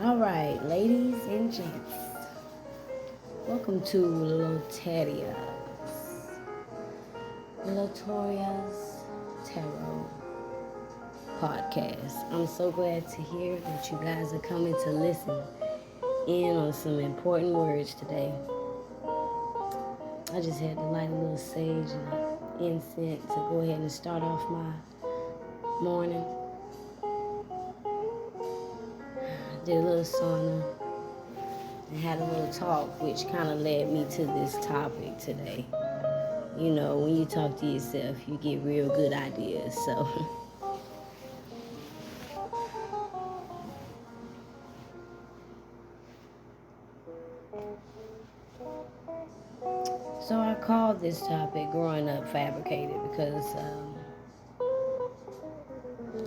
All right, ladies and gents, welcome to Lotoria's Tarot Podcast. I'm so glad to hear that you guys are coming to listen in on some important words today. I just had to light a little sage and incense to go ahead and start off my morning. Did a little sauna and had a little talk, which kind of led me to this topic today. You know, when you talk to yourself, you get real good ideas. So I called this topic "Growing Up Fabricated" because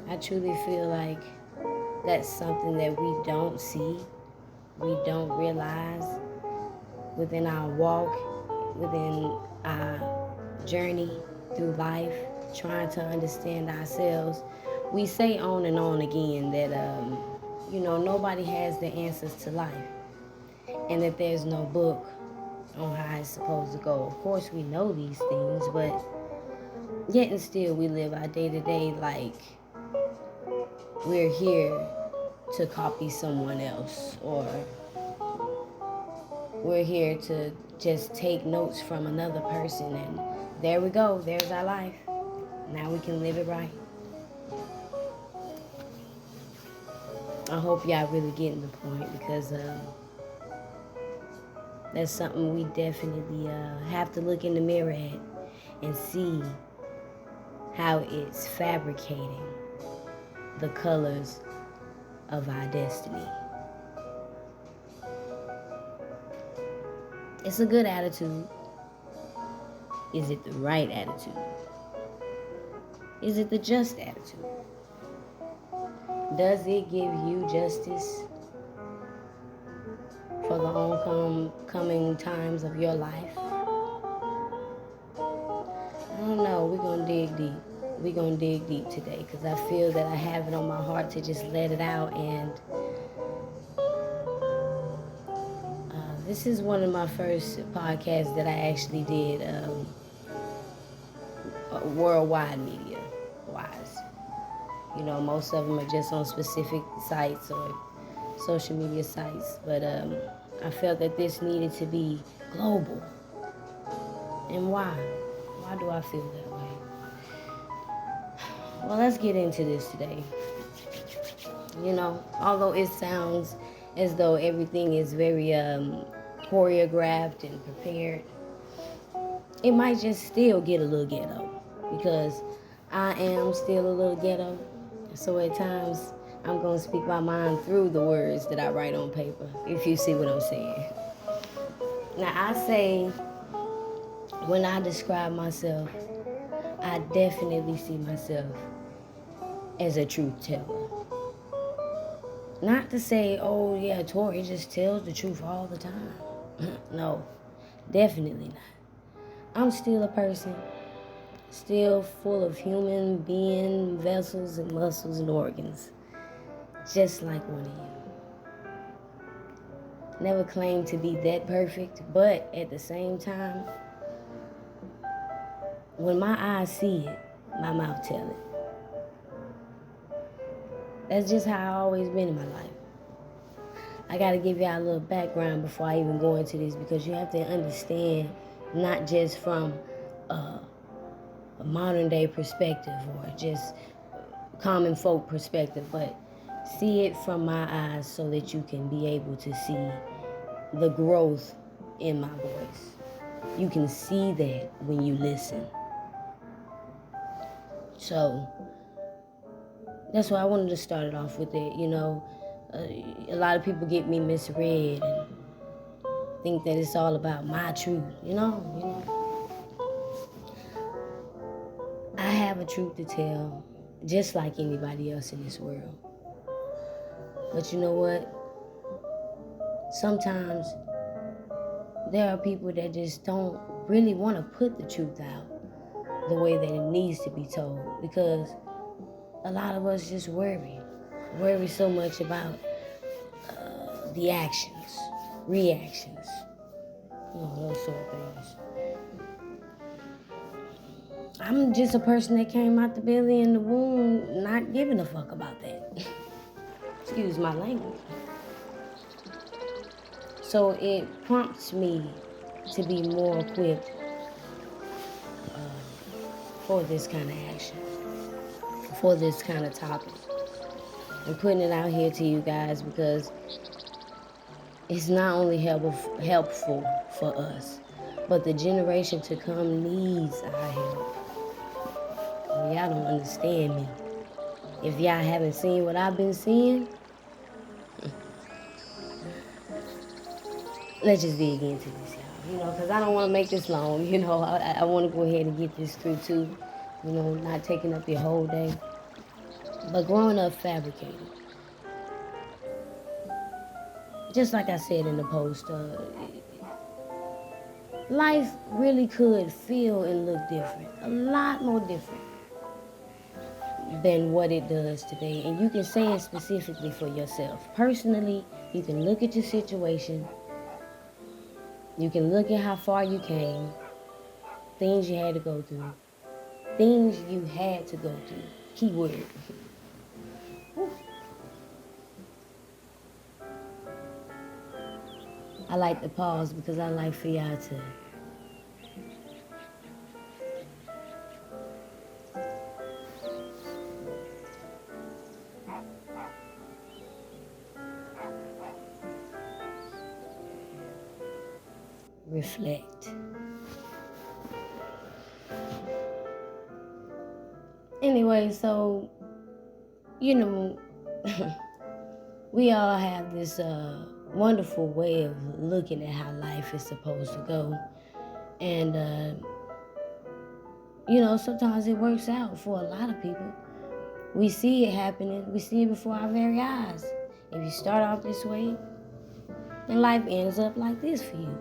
I truly feel like that's something that we don't see, we don't realize within our walk, within our journey through life, trying to understand ourselves. We say on and on again that, nobody has the answers to life and that there's no book on how it's supposed to go. Of course, we know these things, but yet and still we live our day to day like we're here to copy someone else, or we're here to just take notes from another person, and there we go, there's our life. Now we can live it right. I hope y'all really getting the point, because that's something we definitely have to look in the mirror at and see how it's fabricating the colors of our destiny. It's a good attitude. Is it the right attitude? Is it the just attitude? Does it give you justice for the oncoming times of your life? I don't know. We're going to dig deep. We're going to dig deep today, because I feel that I have it on my heart to just let it out. And this is one of my first podcasts that I actually did worldwide media wise. You know, most of them are just on specific sites or social media sites. But I felt that this needed to be global. And why? Why do I feel that way? Well, let's get into this today. You know, although it sounds as though everything is very choreographed and prepared, it might just still get a little ghetto, because I am still a little ghetto. So at times, I'm going to speak my mind through the words that I write on paper, if you see what I'm saying. Now, I say, when I describe myself, I definitely see myself as a truth teller. Not to say, oh yeah, Tori just tells the truth all the time. No, definitely not. I'm still a person, still full of human being vessels and muscles and organs, just like one of you. Never claimed to be that perfect, but at the same time, when my eyes see it, my mouth tell it. That's just how I've always been in my life. I got to give y'all a little background before I even go into this, because you have to understand, not just from a modern day perspective or just common folk perspective, but see it from my eyes so that you can be able to see the growth in my voice. You can see that when you listen. So that's why I wanted to start it off with it. You know, a lot of people get me misread and think that it's all about my truth. You know. I have a truth to tell, just like anybody else in this world. But you know what? Sometimes there are people that just don't really want to put the truth out the way that it needs to be told, because a lot of us just worry so much about the actions, reactions, those sort of things. I'm just a person that came out the belly in the womb not giving a fuck about that. Excuse my language. So it prompts me to be more equipped for this kind of action, for this kind of topic. I'm putting it out here to you guys because it's not only helpful for us, but the generation to come needs our help. Y'all don't understand me. If y'all haven't seen what I've been seeing, let's just dig into this, y'all. Because I don't want to make this long. I want to go ahead and get this through too. Not taking up your whole day. But growing up fabricated, just like I said in the post, life really could feel and look different, a lot more different than what it does today. And you can say it specifically for yourself. Personally, you can look at your situation. You can look at how far you came, things you had to go through, things you had to go through. Keyword. I like to pause because I like for y'all to reflect. Anyway, so, we all have this wonderful way of looking at how life is supposed to go. And, sometimes it works out for a lot of people. We see it happening. We see it before our very eyes. If you start off this way, then life ends up like this for you.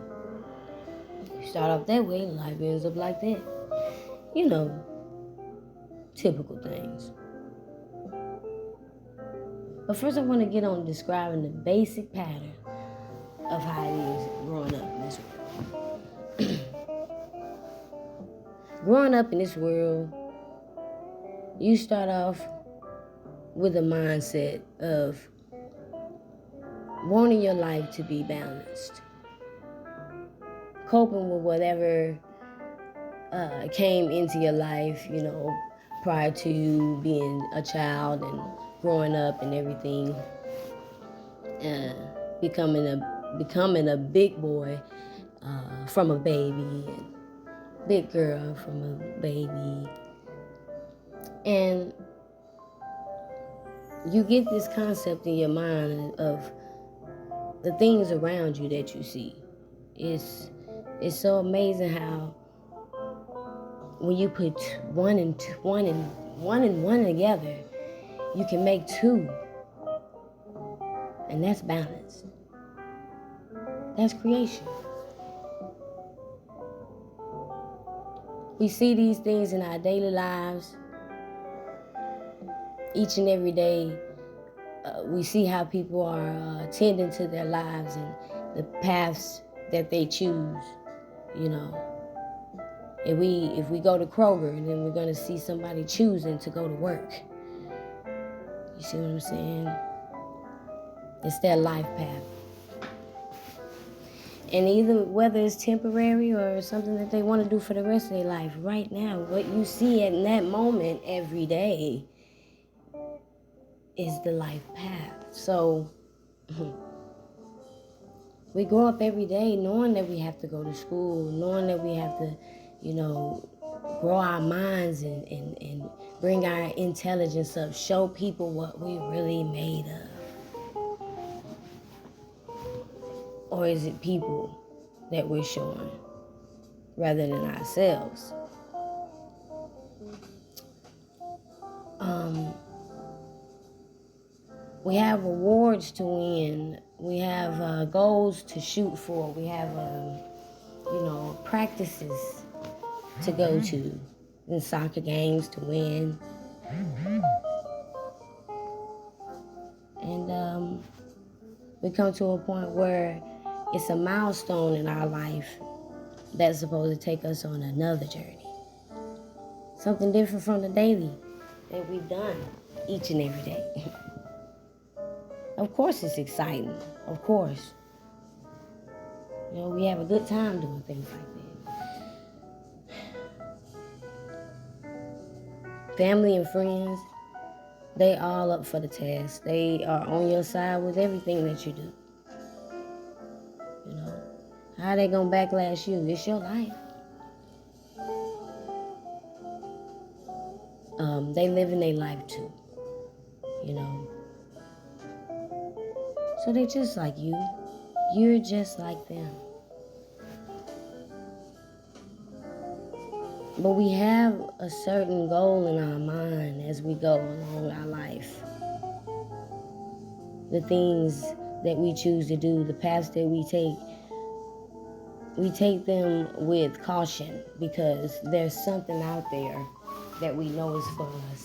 If you start off that way, life ends up like that. Typical things. But first I want to get on describing the basic pattern of how it is growing up in this world. Growing up in this world, you start off with a mindset of wanting your life to be balanced, coping with whatever came into your life, prior to you being a child and growing up and everything, becoming a big boy from a baby, and big girl from a baby, and you get this concept in your mind of the things around you that you see. It's so amazing how when you put one and one together, you can make two. And that's balance. That's creation. We see these things in our daily lives. Each and every day, we see how people are tending to their lives and the paths that they choose. If we go to Kroger, then we're going to see somebody choosing to go to work. You see what I'm saying? It's their life path. And either whether it's temporary or something that they want to do for the rest of their life, right now, what you see in that moment every day is the life path. So we grow up every day knowing that we have to go to school, knowing that we have to, grow our minds and bring our intelligence up, show people what we're really made of. Or is it people that we're showing rather than ourselves? We have awards to win. We have goals to shoot for. We have, practices to go to, and soccer games to win. And We come to a point where it's a milestone in our life that's supposed to take us on another journey. Something different from the daily that we've done each and every day. Of course it's exciting. Of course. You know, we have a good time doing things like that. Family and friends, they all up for the task. They are on your side with everything that you do. You know, how they gonna backlash you? It's your life. They living their life too. You know. So they just like you. You're just like them. But we have a certain goal in our mind as we go along our life. The things that we choose to do, the paths that we take them with caution because there's something out there that we know is for us.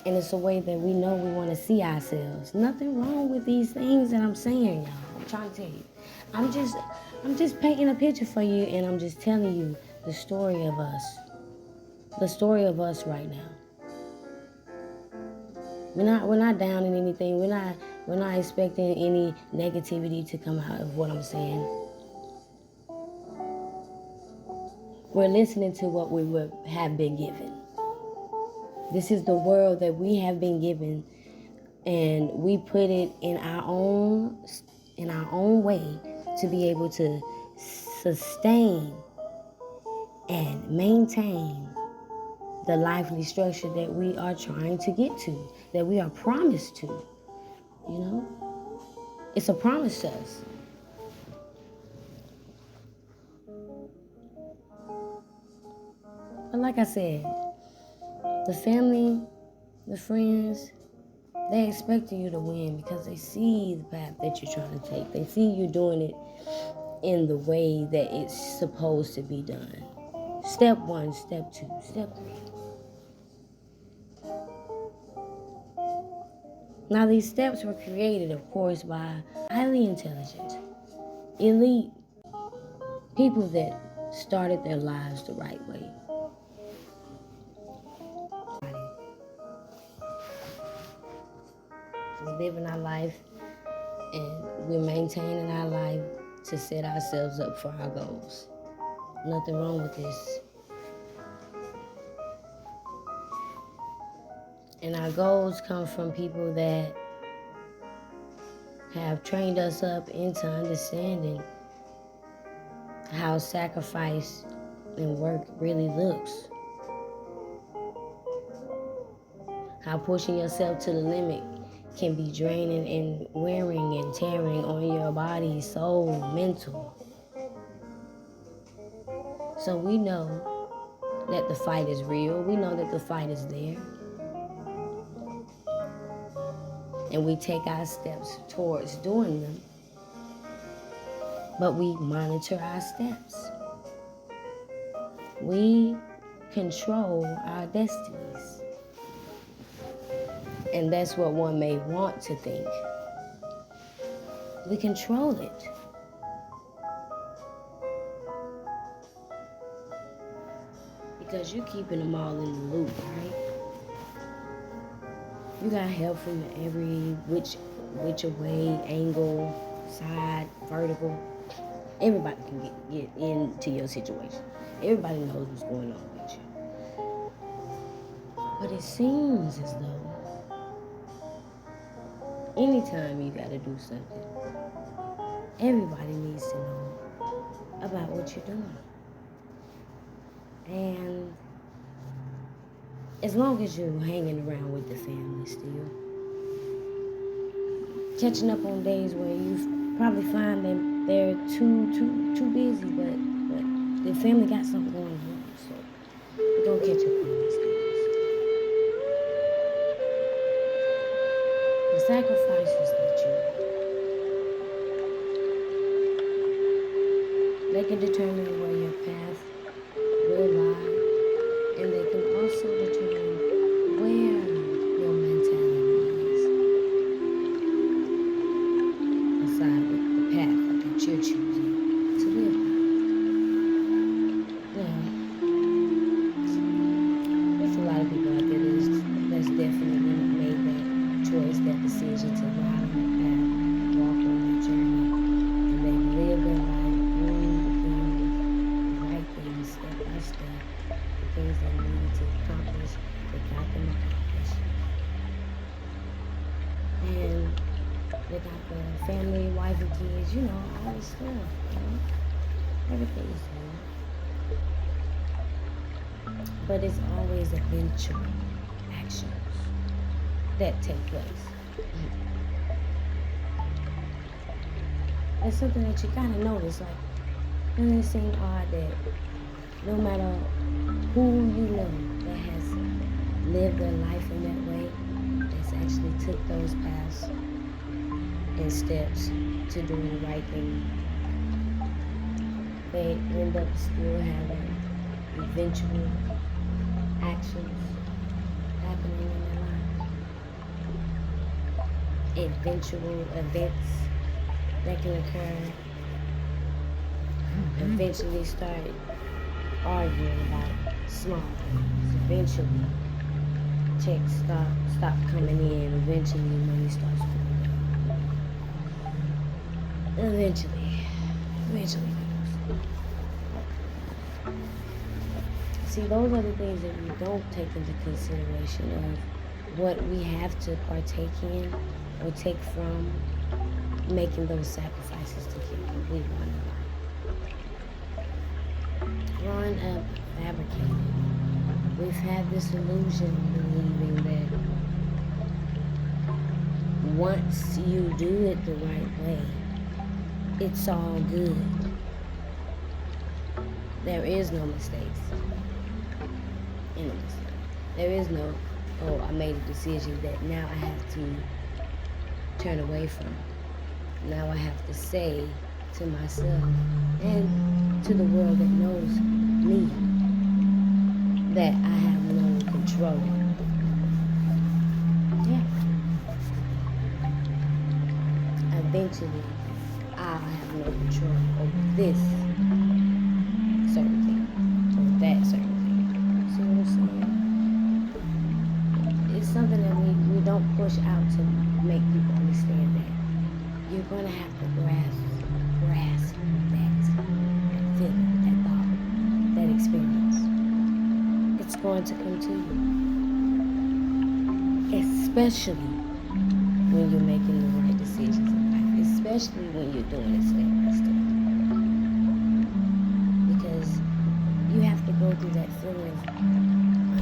And it's a way that we know we want to see ourselves. Nothing wrong with these things that I'm saying, y'all. I'm trying to tell you. I'm just painting a picture for you, and I'm just telling you the story of us. The story of us right now. We're not down in anything. We're not expecting any negativity to come out of what I'm saying. We're listening to what we have been given. This is the world that we have been given, and we put it in our own way to be able to sustain and maintain the lively structure that we are trying to get to, that we are promised to. You know, it's a promise to us. But like I said, the family, the friends, they expecting you to win because they see the path that you're trying to take. They see you doing it in the way that it's supposed to be done. Step 1, step 2, step 3. Now these steps were created, of course, by highly intelligent, elite people that started their lives the right way. We're living our life and we're maintaining our life to set ourselves up for our goals. Nothing wrong with this. And our goals come from people that have trained us up into understanding how sacrifice and work really looks. How pushing yourself to the limit can be draining and wearing and tearing on your body, soul, mental. So we know that the fight is real. We know that the fight is there. And we take our steps towards doing them. But we monitor our steps. We control our destinies. And that's what one may want to think. We control it. Because you're keeping them all in the loop, right? You got help from every which way, angle, side, vertical. Everybody can get into your situation. Everybody knows what's going on with you. But it seems as though anytime you got to do something, everybody needs to know about what you're doing. And as long as you're hanging around with the family still, catching up on days where you probably find them they're too busy, but the family got something going on, so we're gonna catch up on these things. The sacrifices that you make, they can determine where your path will lie, and they can also determine where your mentality is. decision to go out on that path, walk on that journey, and they've lived their life doing the things, the right things, step by step, the things they needed to accomplish, they got them accomplished. And they got the family, wife, and kids, all this stuff, everything is good. But it's always eventual actions that take place. It's something that you kind of notice, like, doesn't it seem odd that no matter who you know that has lived their life in that way, that's actually took those paths and steps to doing the right thing, they end up still having eventual actions happening in their lives. Eventual events that can occur. Eventually start arguing about small things. Eventually checks stop coming in. Eventually money starts going down. Eventually. See, those are the things that we don't take into consideration of what we have to partake in or take from making those sacrifices to get what we want in life. Growing up fabricated, we've had this illusion of believing that once you do it the right way, it's all good. There is no mistakes. There is no, I made a decision that now I have to turn away from. Now I have to say to myself and to the world that knows me that I have no control. Yeah. Eventually, I have no control over this certain thing, or that certain thing. See what I'm saying? It's something that we don't push out to make people understand that you're going to have to grasp that feeling, that thought, that experience. It's going to come to you. Especially when you're making the right decisions in life. Especially when you're doing it step by step. Because you have to go through that feeling of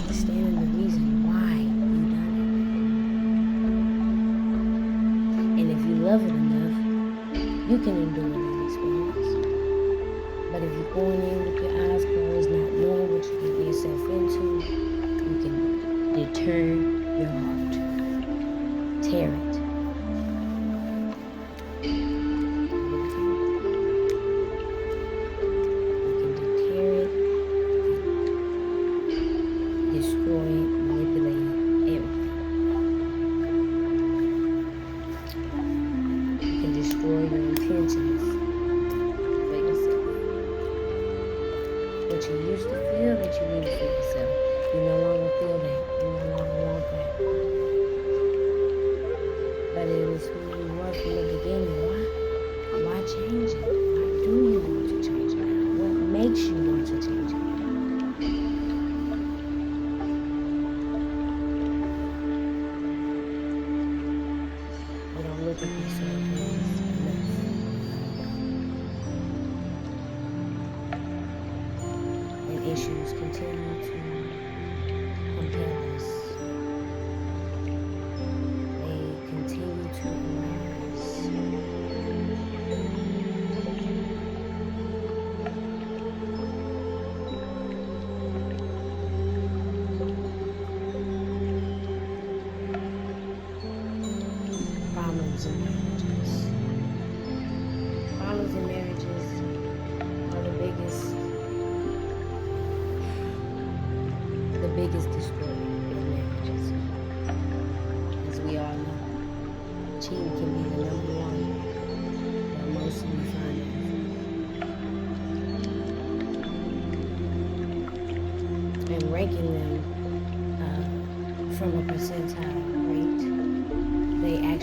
understanding the reason why you done it. And if you love it enough, you can endure that experience. But if you're going in with your eyes closed, not knowing what you get yourself into, you can deter your heart. Tear it. Issues continue to compel us. They continue to arise. Problems in marriages. Problems in marriages are the biggest destroyer of marriages. As we all know, cheating can be the number one that most of you find out. And ranking them from a percentile rate, they actually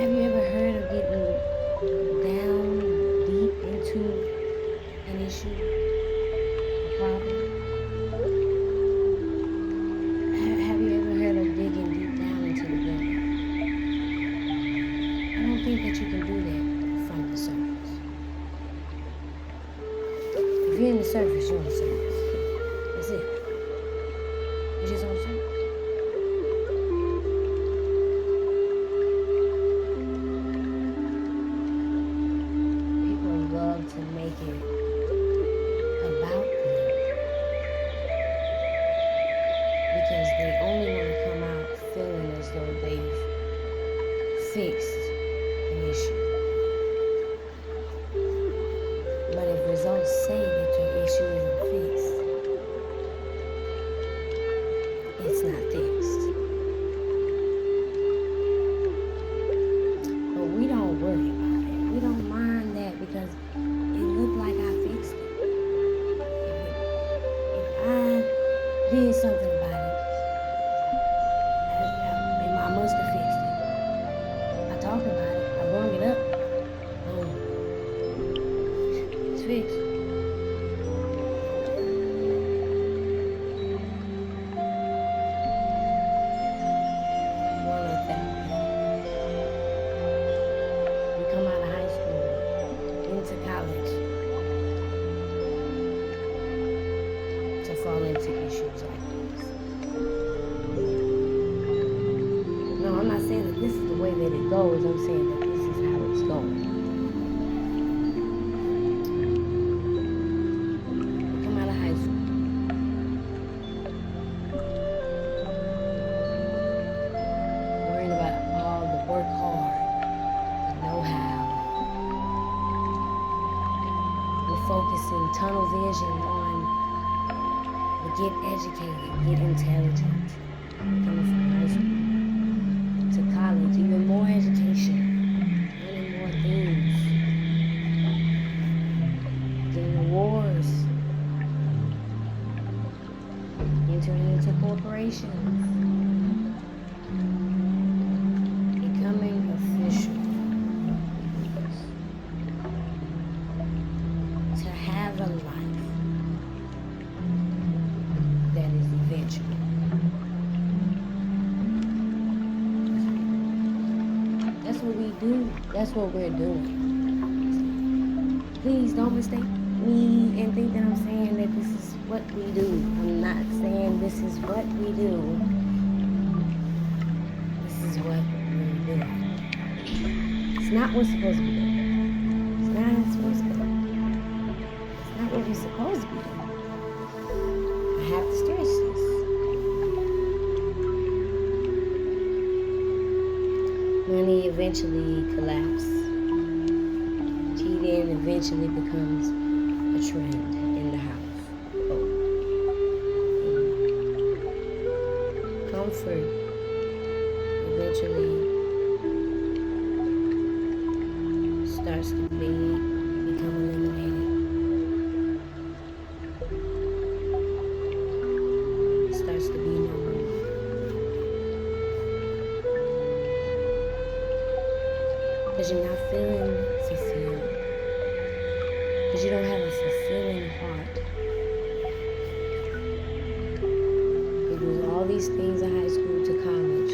Have you ever heard of getting down deep into an issue, a problem? Have you ever heard of digging deep down into the gut? I don't think that you can do that from the surface. If you're in the surface, you're on the surface. That's it. You're just on the surface. People love to make it about them because they only want to come out feeling as though they've fixed an issue. But if results say that your issue isn't fixed, it's not fixed. But we don't worry about it. We don't mind that because it looked like I fixed it. If I did something about it, I must have fixed it. I talked about it. I brought it up. Boom. It's fixed. One of that. We come out of high school, into college, to fall into issues like this. No, I'm not saying that this is the way that it goes. I'm saying that this is how it's going. We come out of high school. Worrying about all the work hard, the know-how. We're focusing tunnel vision on the get educated, get intelligent. Coming from high school to college, even more education, learning more things, getting awards, entering into corporations, becoming official, to have a life that is eventual. That's what we do. That's what we're doing. Please don't mistake me and think that I'm saying that this is what we do. I'm not saying this is what we do. This is what we do. It's not what's supposed to be done. It's not how it's supposed to be done. It's not what we're supposed to be doing. I have to stress this. Money eventually collapses. Cheating eventually becomes a trend in the house. Comfort eventually starts to become eliminated. It starts to be no more. Because you're not feeling fulfilled. Because you don't have a fulfilling heart. You do all these things in high school to college,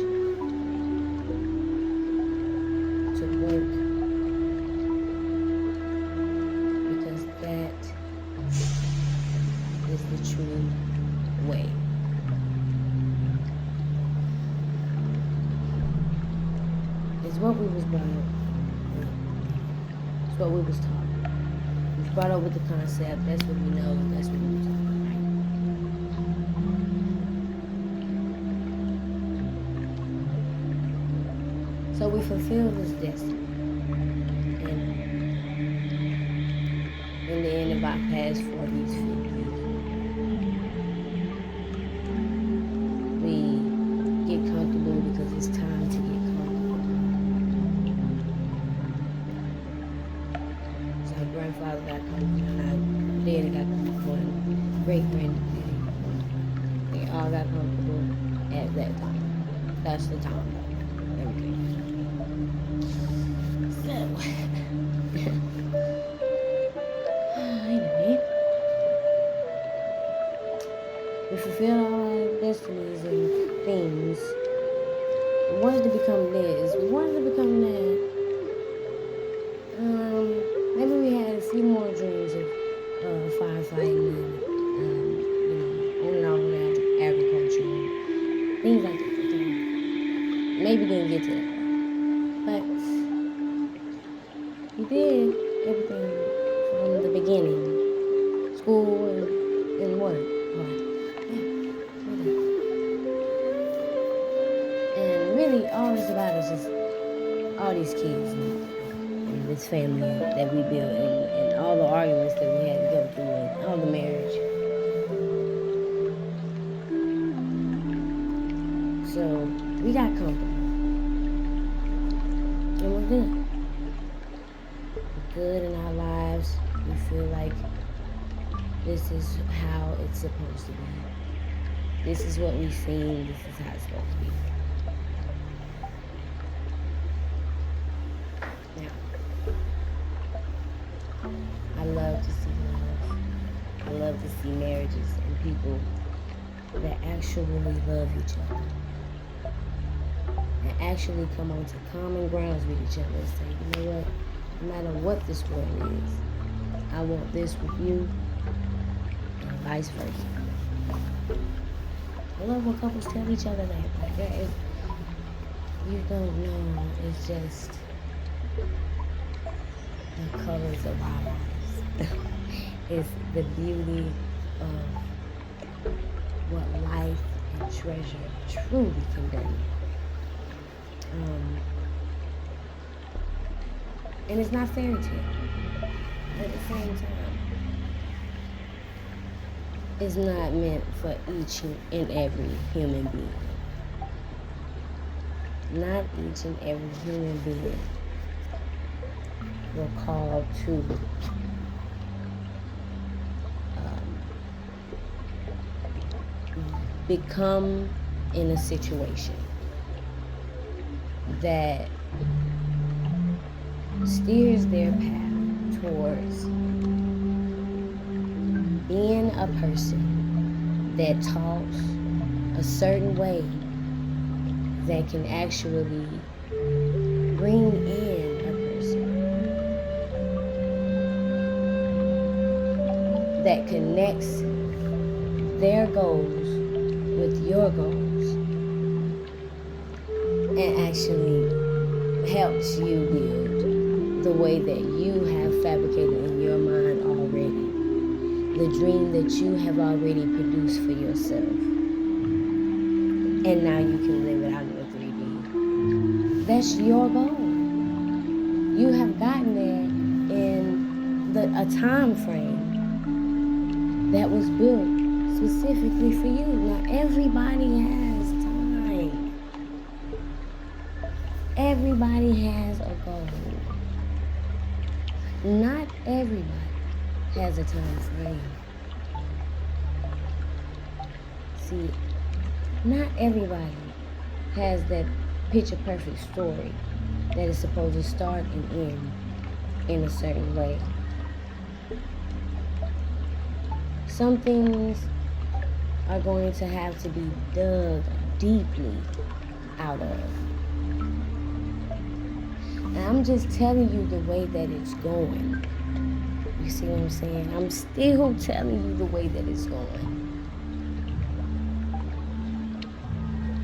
to work, because that is the true way. It's what we was brought up. It's what we was taught. We was brought up with the concept. That's what we know. That's what we was taught. So we fulfill this destiny. And in the end of our past 40s, 50s, we get comfortable because it's time to get comfortable. So our grandfather got comfortable, our daddy got comfortable, and great-granddaddy. They all got comfortable at that time. That's the time. Everything. So, anyway, we fulfilled all our destinies and things. We wanted to become this. We wanted to become that. Maybe we had a few more dreams of firefighting and, owning our own agriculture and things like that. Maybe didn't get to that point. But we did everything from the beginning. School and work. Right. Yeah, we did. And really all it's about is just all these kids and this family that we built and all the arguments that we had to go through and all the marriage. So we got comfortable. And we're good. We're good in our lives. We feel like this is how it's supposed to be. This is what we've seen. This is how it's supposed to be. Now, I love to see love. I love to see marriages and people that actually love each other. And actually come onto common grounds with each other and say, you know what? No matter what this world is, I want this with you, and vice versa. I love when couples tell each other that. Like, you don't know, it's just the colors of our lives. It's the beauty of what life and treasure truly can bring. And it's not fairy tale. At the same time, it's not meant for each and every human being. Not each and every human being will call to become in a situation that steers their path towards being a person that talks a certain way that can actually bring in a person that connects their goals with your goals and actually helps you build the way that you have fabricated in your mind already, the dream that you have already produced for yourself, and now you can live it out in the 3D. That's your goal. You have gotten there in a time frame that was built specifically for you. Now everybody has time. Everybody has a goal. Not everybody has a time frame. See, not everybody has that picture perfect story that is supposed to start and end in a certain way. Some things are going to have to be dug deeply out of. And I'm just telling you the way that it's going. You see what I'm saying? I'm still telling you the way that it's going.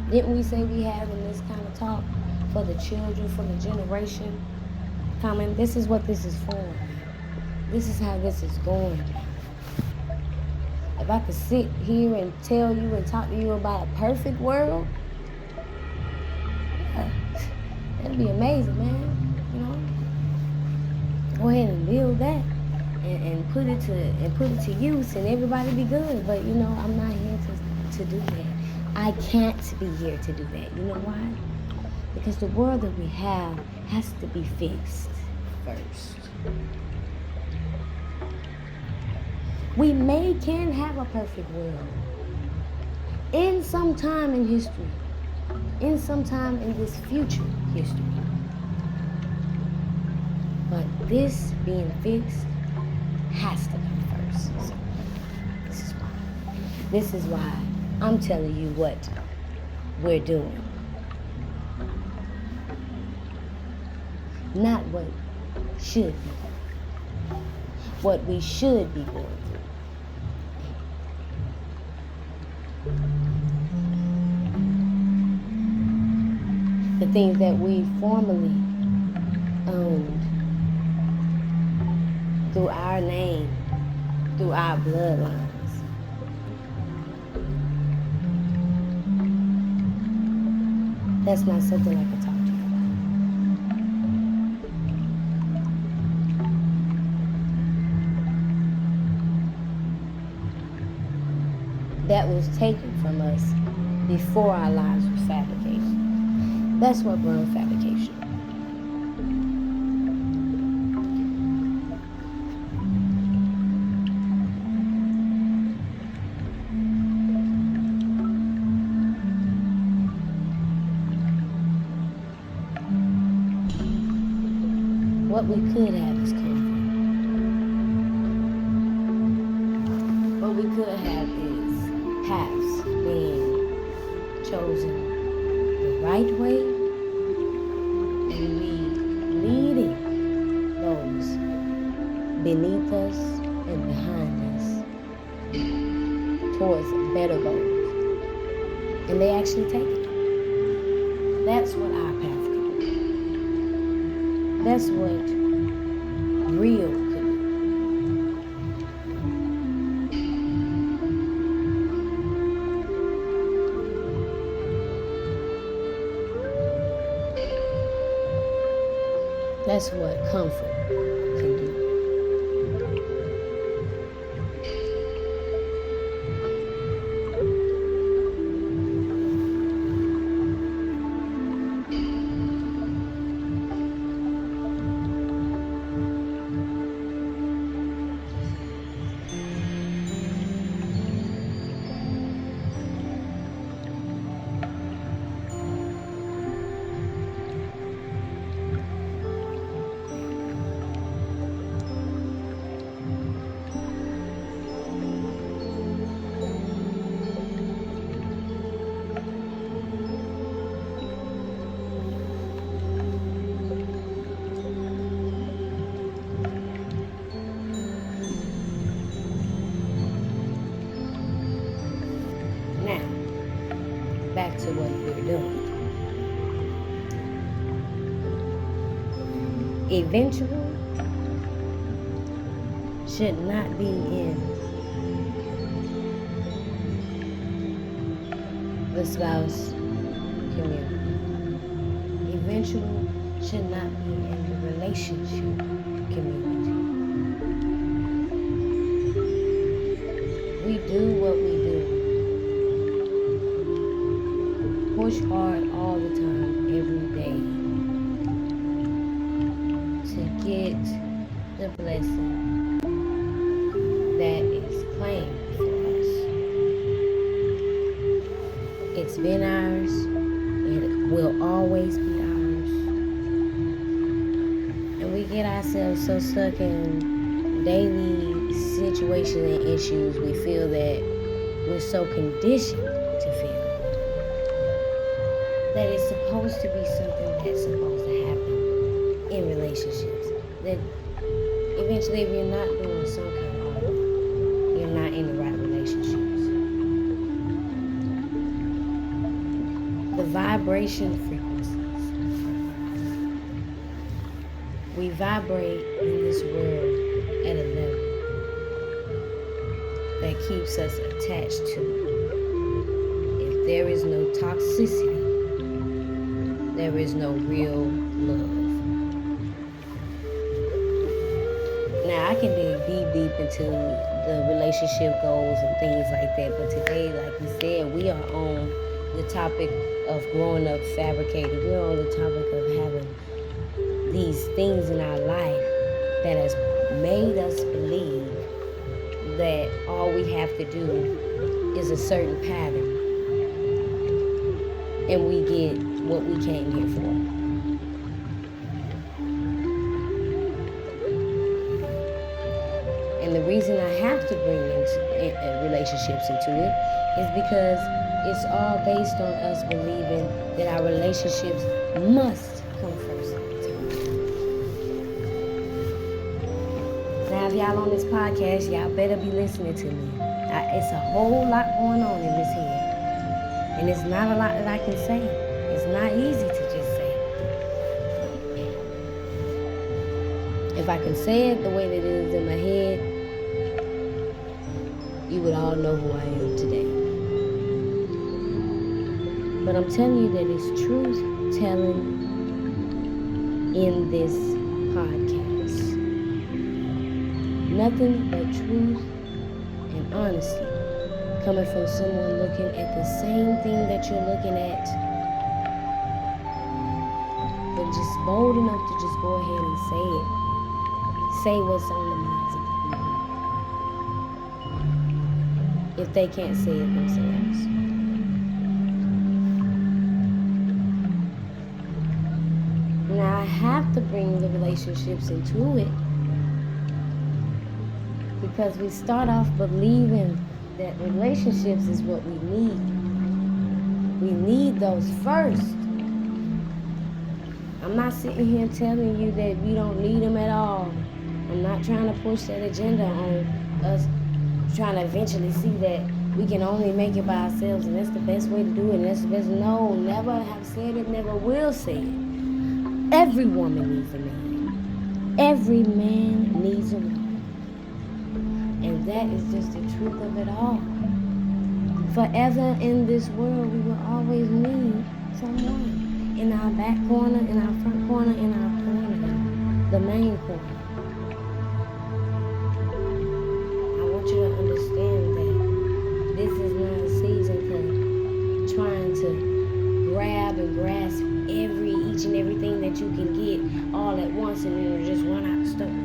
Didn't we say we having this kind of talk for the children, for the generation coming? This is what this is for. This is how this is going. If I could sit here and tell you and talk to you about a perfect world, yeah, that'd be amazing, man. You know, go ahead and build that and put it to use, and everybody be good. But you know, I'm not here to do that. I can't be here to do that. You know why? Because the world that we have has to be fixed first. We can have a perfect world in some time in history, in some time in this future history. this being fixed has to come first. So this is why I'm telling you what we're doing. Not what should be. What we should be going through. The things that we formerly owned through our name, through our bloodlines. That's not something I can talk to you about. That was taken from us before our lives were fabricated. That's what brought fabrication. What we could have is comfort. What we could have is paths being chosen the right way, and we leading those beneath us and behind us towards better goals. And they actually take it. That's what our path could be. That's what real could be. That's what comfort can do. Back to what we're doing. Eventual should not be in the spouse community. Eventual should not be in the relationship community. We do what we do. Push hard all the time, every day, to get the blessing that is claimed for us. It's been ours, and it will always be ours. And we get ourselves so stuck in daily situations and issues, we feel that we're so conditioned to feel that it's supposed to be something that's supposed to happen in relationships. That eventually, if you're not doing some kind of work, you're not in the right relationships. The vibration frequencies. We vibrate in this world at a level that keeps us attached to. If there is no toxicity, there is no real love. Now, I can dig deep into the relationship goals and things like that, but today, like we said, we are on the topic of growing up fabricated. We're on the topic of having these things in our life that has made us believe that all we have to do is a certain pattern, and we get what we came here for. And the reason I have to bring relationships into it is because it's all based on us believing that our relationships must come first. Now, if y'all on this podcast, y'all better be listening to me. It's a whole lot going on in this head. And it's not a lot that I can say. It's not easy to just say. If I can say it the way that it is in my head, you would all know who I am today. But I'm telling you that it's truth telling in this podcast. Nothing but truth and honesty coming from someone looking at the same thing that you're looking at, but just bold enough to just go ahead and say it. Say what's on the minds of the people if they can't say it themselves. Now I have to bring the relationships into it because we start off believing that relationships is what we need. We need those first. I'm not sitting here telling you that we don't need them at all. I'm not trying to push that agenda on us, trying to eventually see that we can only make it by ourselves and that's the best way to do it. And that's the best. No, never have said it, never will say it. Every woman needs a man. Every man needs a woman. And that is just the truth of it all. Forever in this world, we will always need someone. In our back corner, in our front corner, in our corner, the main corner. I want you to understand that this is not a season for trying to grab and grasp each and everything that you can get all at once and then just run out the store.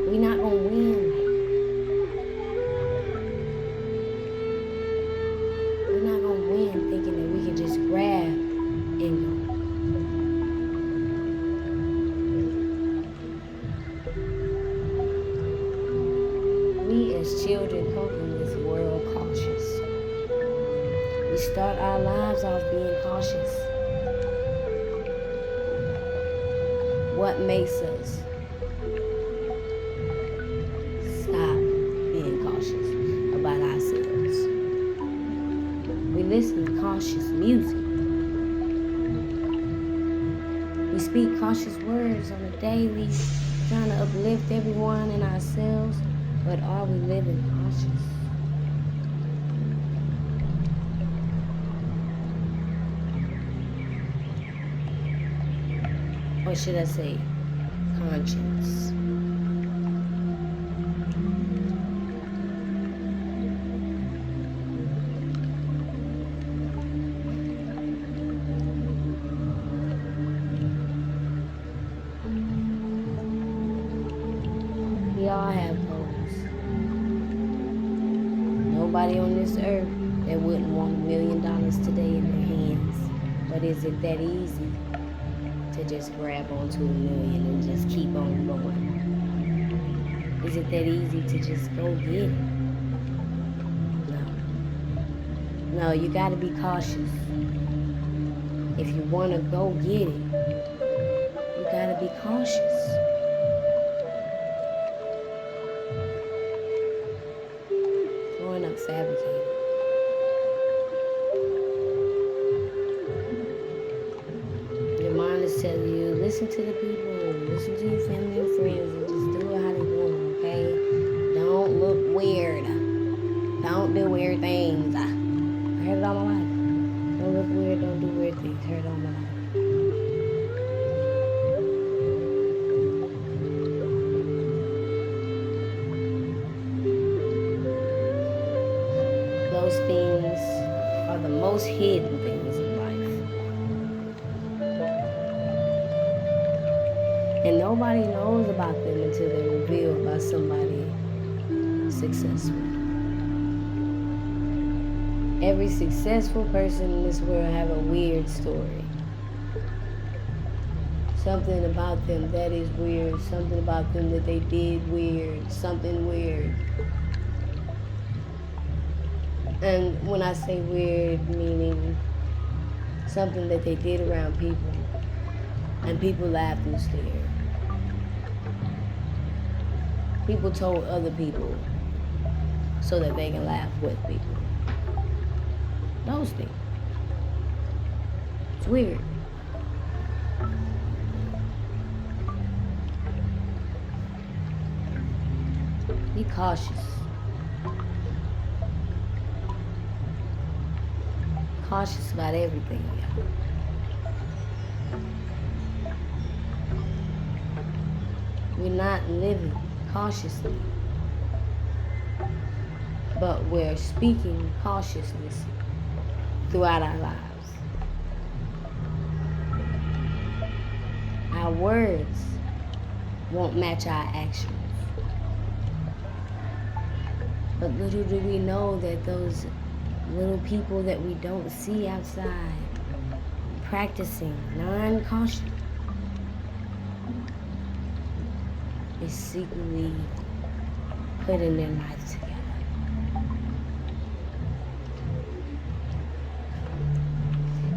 We're not going to win. We're not going to win thinking that we can just grab and go. We as children come in this world cautious. We start our lives off being cautious. What makes us stop being cautious about ourselves? We listen to cautious music. We speak cautious words on a daily, trying to uplift everyone and ourselves, but are we living cautious? Or should I say, conscience? We all have goals. Nobody on this earth that wouldn't want $1 million today in their hands. But is it that easy to just grab onto $1 million and just keep on going? Is it that easy to just go get it? No, you gotta be cautious. If you wanna go get it, you gotta be cautious. Growing up fabricated. Tell you, listen to the people, listen to your family and friends, and just do it how they do it, okay? Don't look weird. Don't do weird things. I heard it all my life. Don't look weird, don't do weird things. I heard it all my life. Those things are the most hidden things in life. And nobody knows about them until they're revealed by somebody successful. Every successful person in this world have a weird story. something about them that is weird, something about them that they did weird, something weird. And when I say weird, meaning something that they did around people, and people laughed and stared. People told other people so that they can laugh with people. Those things. It's weird. Be cautious. Cautious about everything, y'all. We're not living cautiously, but we're speaking cautiousness throughout our lives. Our words won't match our actions. But little do we know that those little people that we don't see outside practicing non-caution is secretly putting their life together.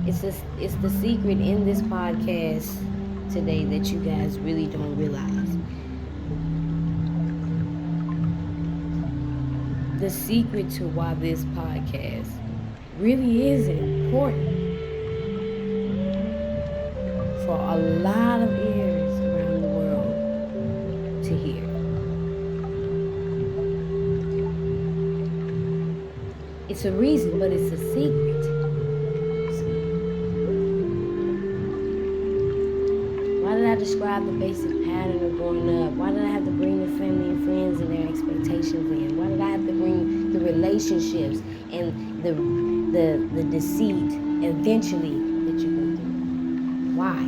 It's the secret in this podcast today that you guys really don't realize. The secret to why this podcast really is important for a lot of ears around the world to hear. It's a reason, but it's a secret. Why did I describe the basic pattern of growing up? Why did I have to bring the family and friends and their expectations in? Why did I have to bring the relationships and the deceit eventually that you go through? Why?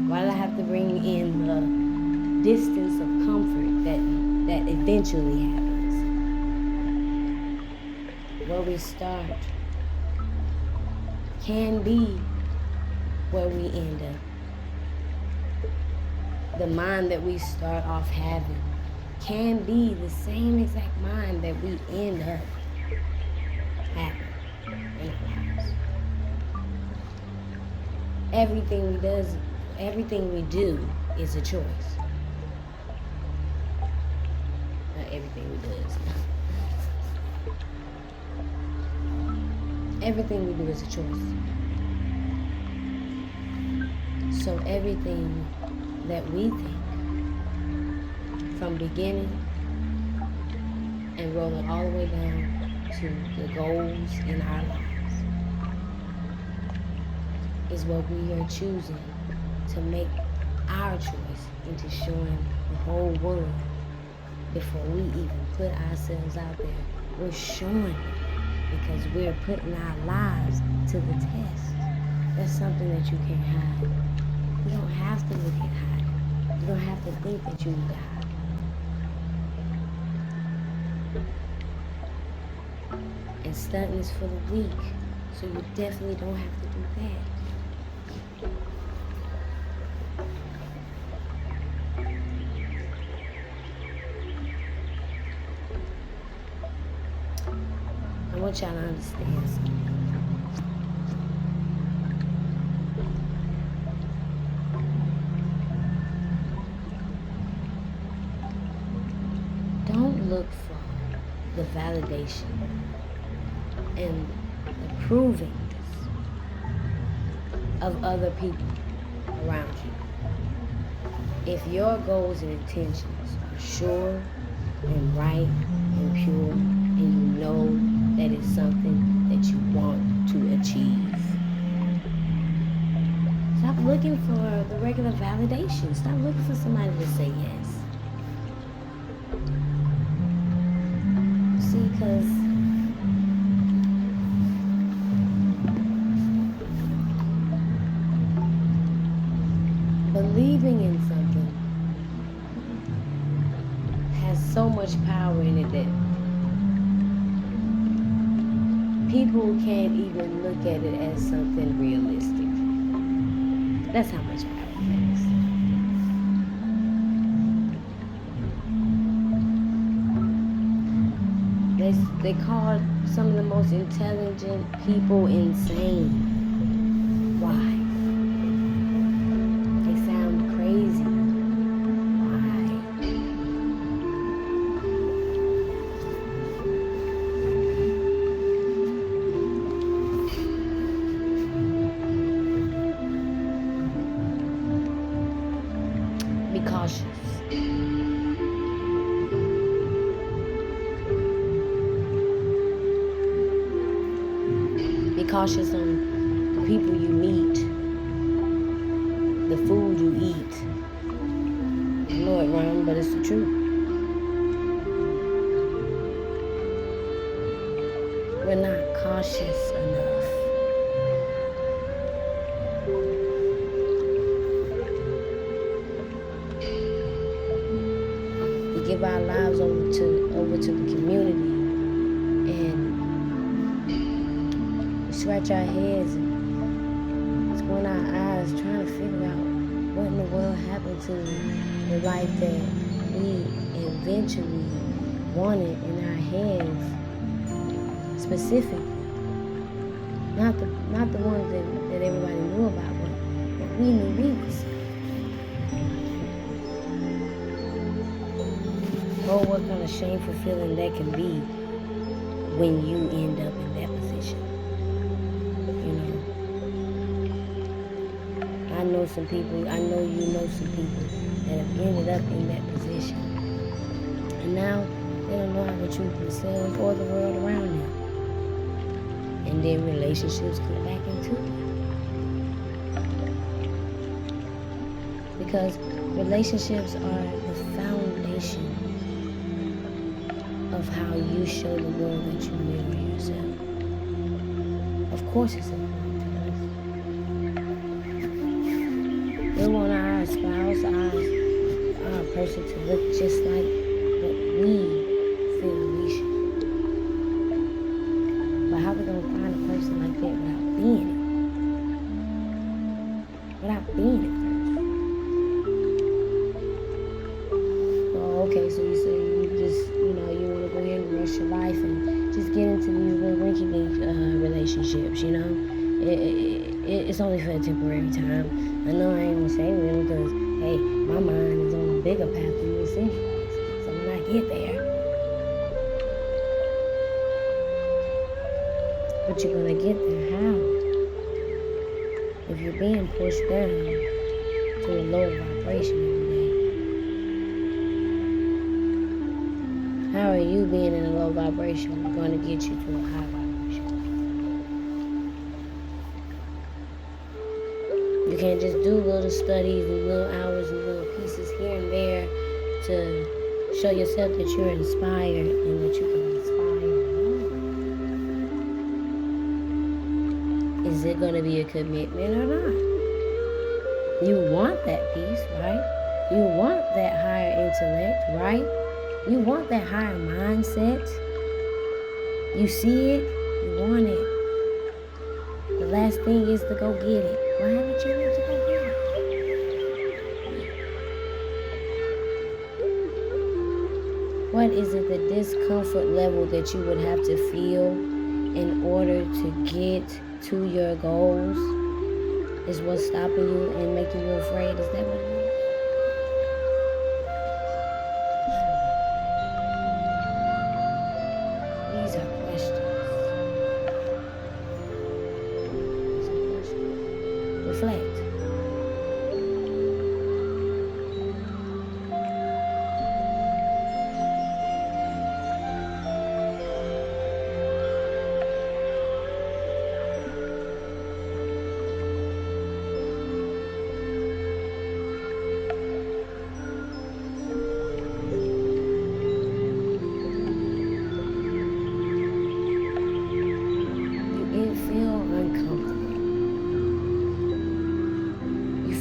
Why did I have to bring in the distance of comfort that eventually happens? Where we start can be where we end up. The mind that we start off having can be the same exact mind that we end up having in our lives. Everything we do is a choice. Not everything we do is. Everything we do is a choice. So everything that we think, from beginning and rolling all the way down to the goals in our lives, is what we are choosing to make our choice into showing the whole world. Before we even put ourselves out there, we're showing it because we're putting our lives to the test. That's something that you can't hide. You don't have to look at hiding. You don't have to think that you need to hide. And stunting is for the weak, so you definitely don't have to do that. I want y'all to understand something. Don't look for the validation and the provings of other people around you. If your goals and intentions are sure and right and pure, and you know that it's something that you want to achieve, stop looking for the regular validation. Stop looking for somebody to say yes. See, because believing in something has so much power in it that people can't even look at it as something realistic. That's how much power it They call some of the most intelligent people insane. Why? They sound crazy. Why? Be cautious. Be cautious on the people you meet, the food you eat. I know it wrong, but it's the truth. We're not cautious enough. We give our lives over to the community, and we scratch our heads and squint our eyes trying to figure out what in the world happened to the life that we eventually wanted in our heads, specifically. Not the ones that everybody knew about, but that we knew we was. Oh, what kind of shameful feeling that can be when you end up in that position. You know, I know some people, I know you know some people that have ended up in that position. And now they don't know how to treat themselves or the world around them. And then relationships come back into it. Because relationships are the foundation of how you show the world that you mirror yourself. Of course it's important to us. We want our spouse, our person to look just like what we feel we should. But how we gonna find a person like that without being it? Without being it first. Well, okay, so you say you just, you want to go ahead and rush your life and just get into these little rinky-dink relationships, you know? It's only for a temporary time. I know I ain't gonna say them because, hey, my mind is on a bigger path than this anyways. So when I get there, but you're gonna get there how? If you're being pushed down to a lower vibration every day, how are you being in a low vibration going to get you to a high vibration? You can't just do little studies and little hours and little pieces here and there to show yourself that you're inspired and that you can inspire. Is it going to be a commitment or not? You want that peace, right? You want that higher intellect, right? You want that higher mindset. You see it, you want it. The last thing is to go get it. Why haven't you went to go get it? What is it, the discomfort level that you would have to feel in order to get to your goals is what's stopping you and making you afraid? Is that what it is? These are questions. Reflect.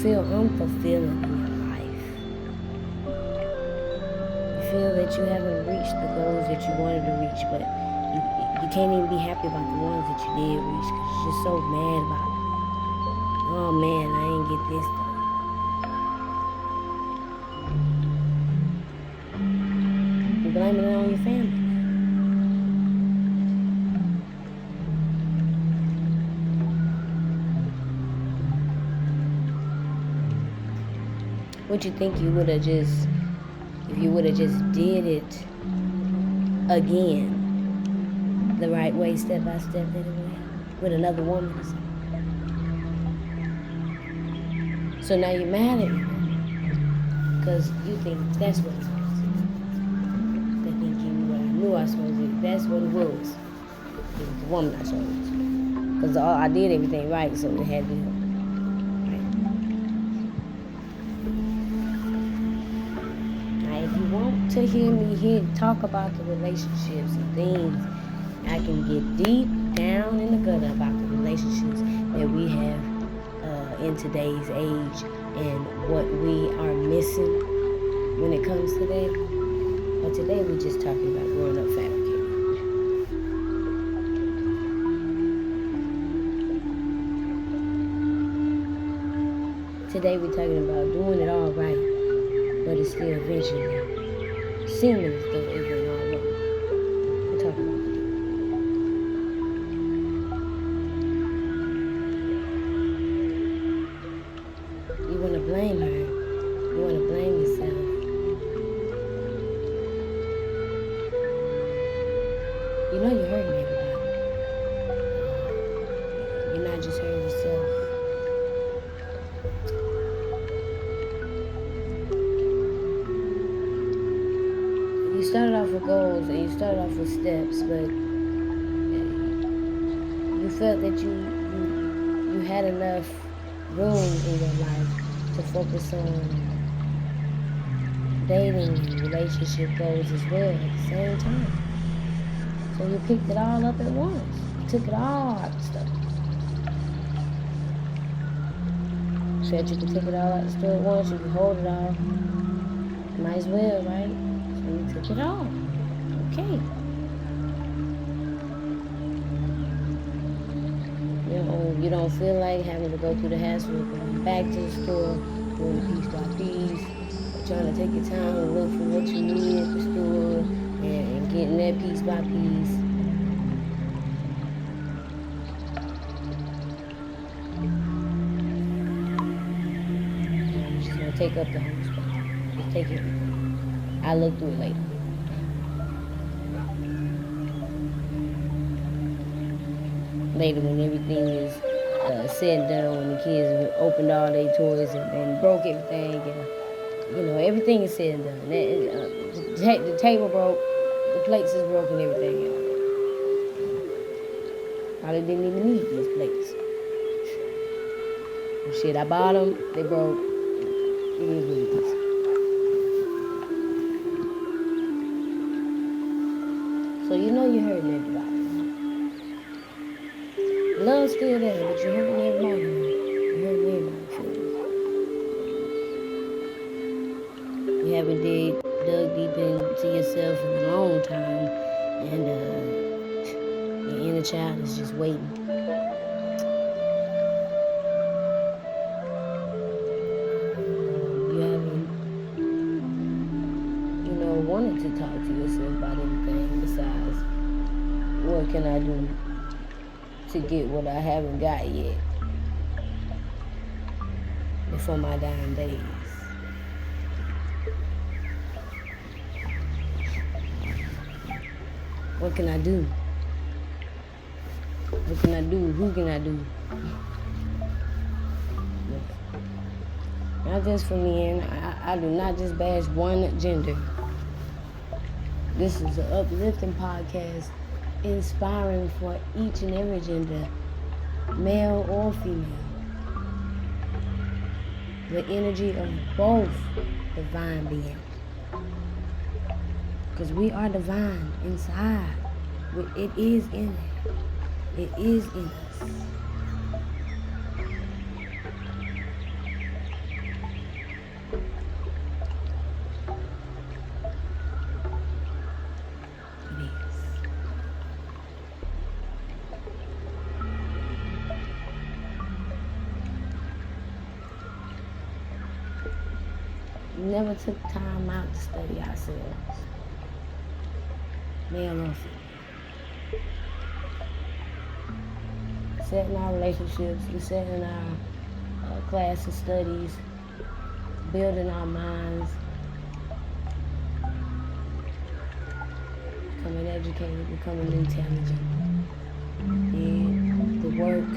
Feel unfulfilling in your life. You feel that you haven't reached the goals that you wanted to reach, but you can't even be happy about the ones that you did reach because you're just so mad about it. Oh man, I didn't get this done. You're blaming it on your family. What you think you would have just, if you would have just did it again, the right way, step by step, anyway, with another woman or something. So now you're mad at me because you think that's what it was. They think you what I knew I was supposed to do. That's what it was. It was the woman I chose. Because I did everything right, so it had to be her. Right? Now, if you want to hear me talk about the relationships and things, I can get deep down in the gutter about the relationships that we have in today's age and what we are missing when it comes to that. But today we're just talking about growing up fabricated. Today we're talking about doing it all right, but it's still eventually seeming as though it went all wrong. We're talking about that. You want to blame her. You want to blame yourself. You know you're hurting everybody. You're not just hurting yourself. You started off with goals and you started off with steps, but you felt that you had enough room in your life to focus on dating and relationship goals as well at the same time. So you picked it all up at once. You took it all out the stuff. Said you could take it all out the store at once, you could hold it all. Might as well, right? So you took it all. Okay. You don't feel like having to go through the hassle of going back to the store, doing it piece by piece, trying to take your time and look for what you need at the store and getting that piece by piece. I'm just going to take up the whole space. Just take it. I'll look through it later. Later when everything is said and done, when the kids opened all their toys and broke everything and everything is said and done. The table broke, the plates is broken, everything else. Probably didn't even need these plates. Shit, I bought them, they broke. It is what it is. So you know you're hurting everybody. Love's still there, but you're hurting everybody. You're hurting everybody's feelings. You haven't dug deep into yourself in a long time, and your inner child is just waiting. You haven't, wanted to talk to yourself about anything besides what can I do to get what I haven't got yet before my dying days. What can I do? What can I do? Who can I do? Not just for men. I do not just bash one gender. This is an uplifting podcast, inspiring for each and every gender, male or female. The energy of both divine beings. Because we are divine inside. It is in it. It is in us. We never took time out to study ourselves, male or female. Sat in our relationships, we sat in our class of studies, building our minds, becoming educated, becoming intelligent. The work,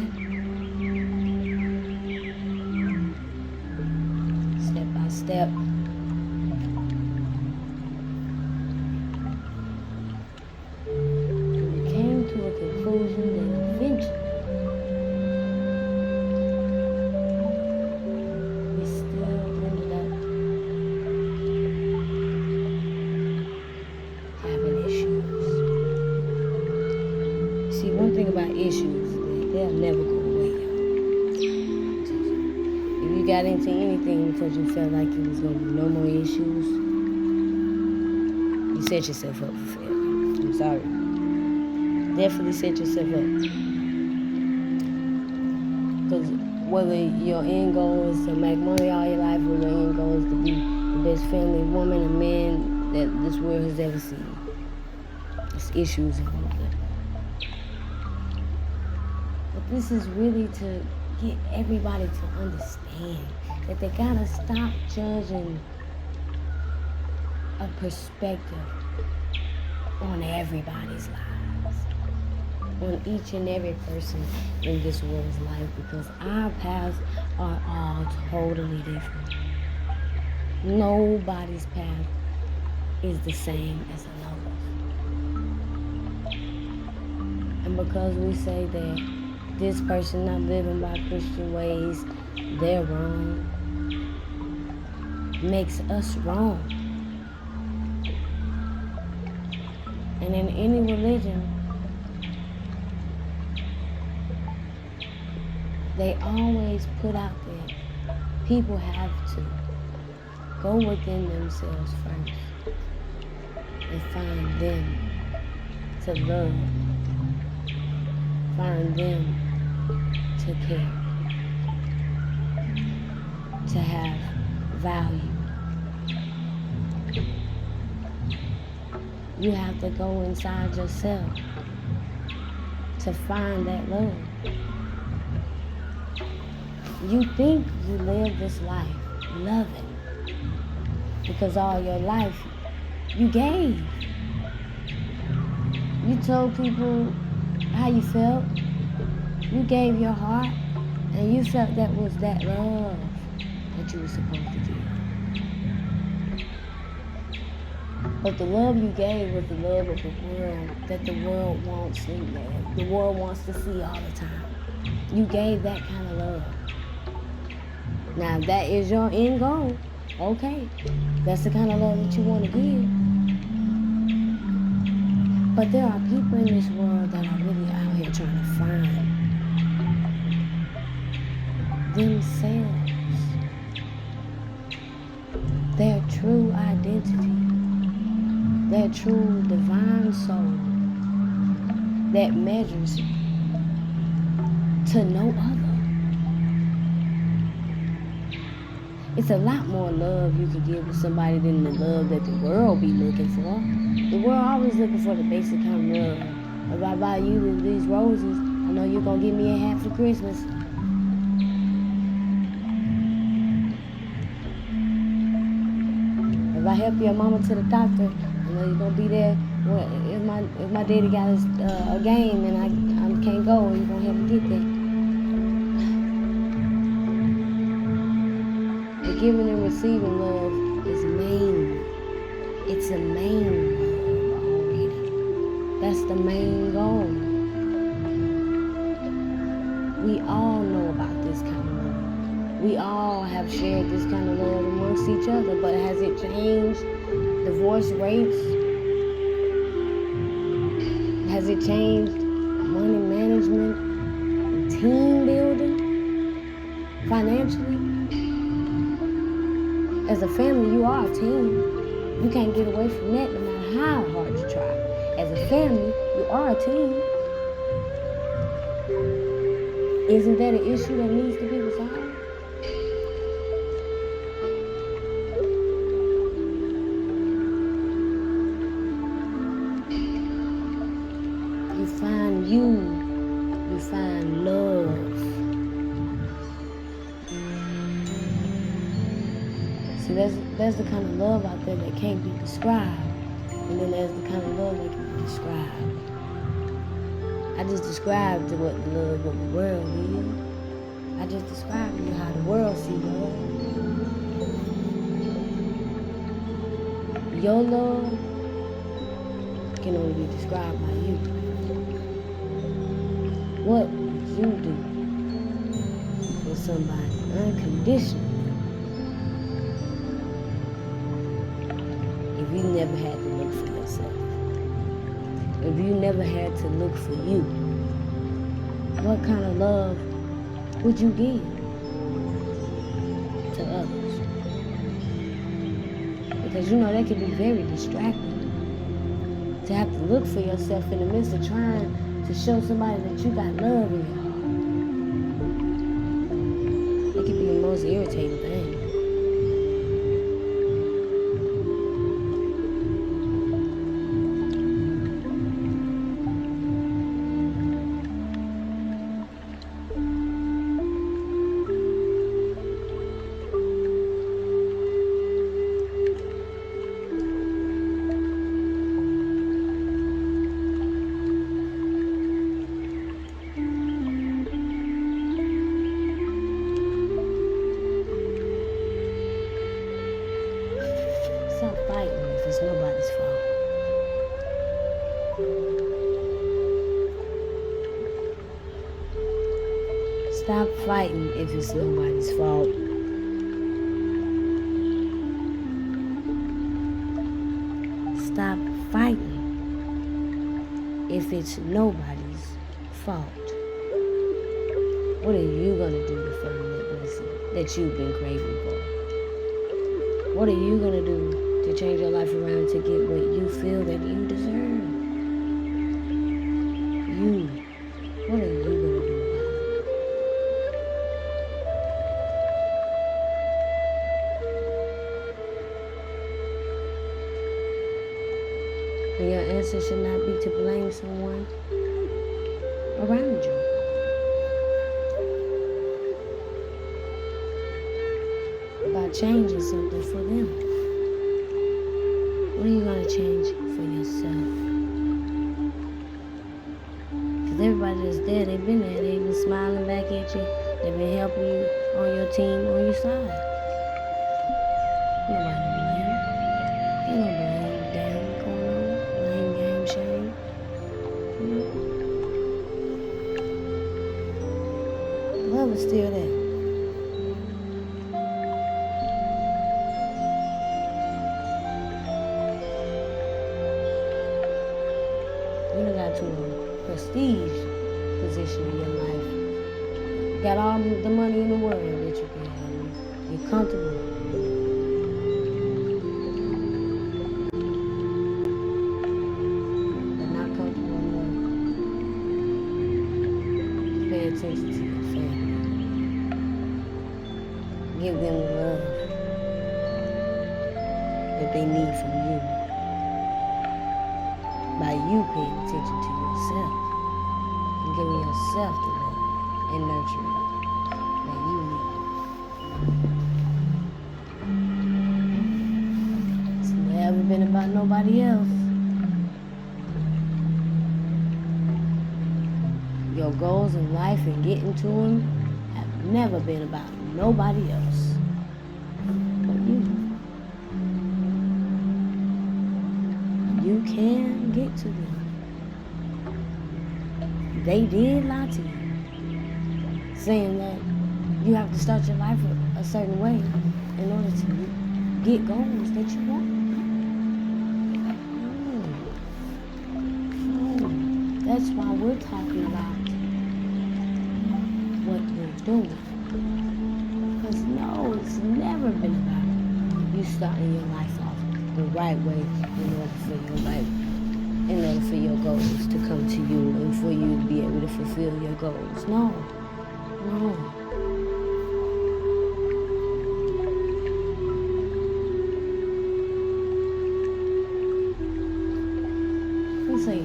step by step. We came to a conclusion that eventually we still ended up having issues. See, one thing about issues is that they'll never go away, y'all. If you got into anything because you felt like it was going to be no more issues, you set yourself up for failure. I'm sorry. Definitely set yourself up. Because whether your end goal is to make money all your life, or your end goal is to be the best family woman or man that this world has ever seen, there's issues involved. But this is really to get everybody to understand that they gotta stop judging a perspective on everybody's lives, on each and every person in this world's life, because our paths are all totally different. Nobody's path is the same as another's. And because we say that this person not living by Christian ways, they're wrong, makes us wrong. And in any religion, they always put out that people have to go within themselves first and find them to love, find them to care, to have value. You have to go inside yourself to find that love. You think you live this life loving because all your life you gave. You told people how you felt. You gave your heart, and you felt that was that love that you were supposed to give. But the love you gave was the love of the world that the world wants, and the world wants to see all the time. You gave that kind of love. Now, if that is your end goal, okay. That's the kind of love that you want to give. But there are people in this world that are really out here trying to find themselves, their true identity, their true divine soul that measures to no other. It's a lot more love you can give to somebody than the love that the world be looking for. The world always looking for the basic kind of love. If I buy you these roses, I know you're going to give me a hat for Christmas. If I help your mama to the doctor, I know you're going to be there. If my daddy got a game and I can't go, you're going to help me get there. Giving and receiving love is main. It's a main love already. That's the main goal. We all know about this kind of love. We all have shared this kind of love amongst each other, but has it changed divorce rates? Has it changed money management, team building, financially? As a family, you are a team. You can't get away from that no matter how hard you try. As a family, you are a team. Isn't that an issue that needs to be resolved? You find you find love. See, there's the kind of love out there that can't be described. And then there's the kind of love that can be described. I just described what the world is. I just described to you how the world sees love. Your love can only be described by you. What would you do for somebody unconditionally if you never had to look for yourself? If you never had to look for you, what kind of love would you give to others? Because you know that can be very distracting. To have to look for yourself in the midst of trying to show somebody that you got love in your heart. It can be the most irritating thing. Stop fighting if it's nobody's fault. Stop fighting if it's nobody's fault. Stop fighting if it's nobody's fault. What are you going to do to find that blessing that you've been craving for? What are you going to do to change your life around to get what you feel that you deserve? You. What are you going to do about it? And your answer should not be to blame someone around you. About changing something for them. What are you going to change for yourself? Because everybody that's there, they've been there. They've been smiling back at you. They've been helping you on your team, on your side. Nobody to blame. Ain't no blame, damn, going on. Blame, game, shame. You know? Love is still there. You done got to a prestige position in your life. You got all the money in the world that you can have. You're comfortable. But not comfortable enough to pay attention to your family. Give them the love that they need from you. By you paying attention to yourself and giving yourself the love and nurturing that you need. It's never been about nobody else. Your goals in life and getting to them have never been about nobody else but you. You can get to them. They did lie to you, saying that you have to start your life a certain way in order to get goals that you want. No. That's why we're talking about what we're doing. Because no, it's never been about you starting your life off the right way in order for your goals to come to you and for you to be able to fulfill your goals. No. Let's see.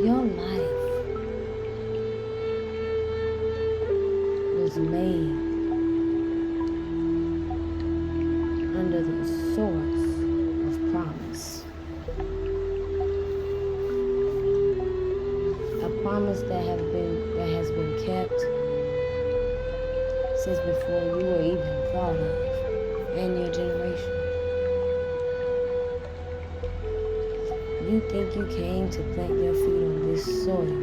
Your life the source of promise. A promise that has been kept since before you were even thought of, and your generation. You think you came to plant your feet on this soil.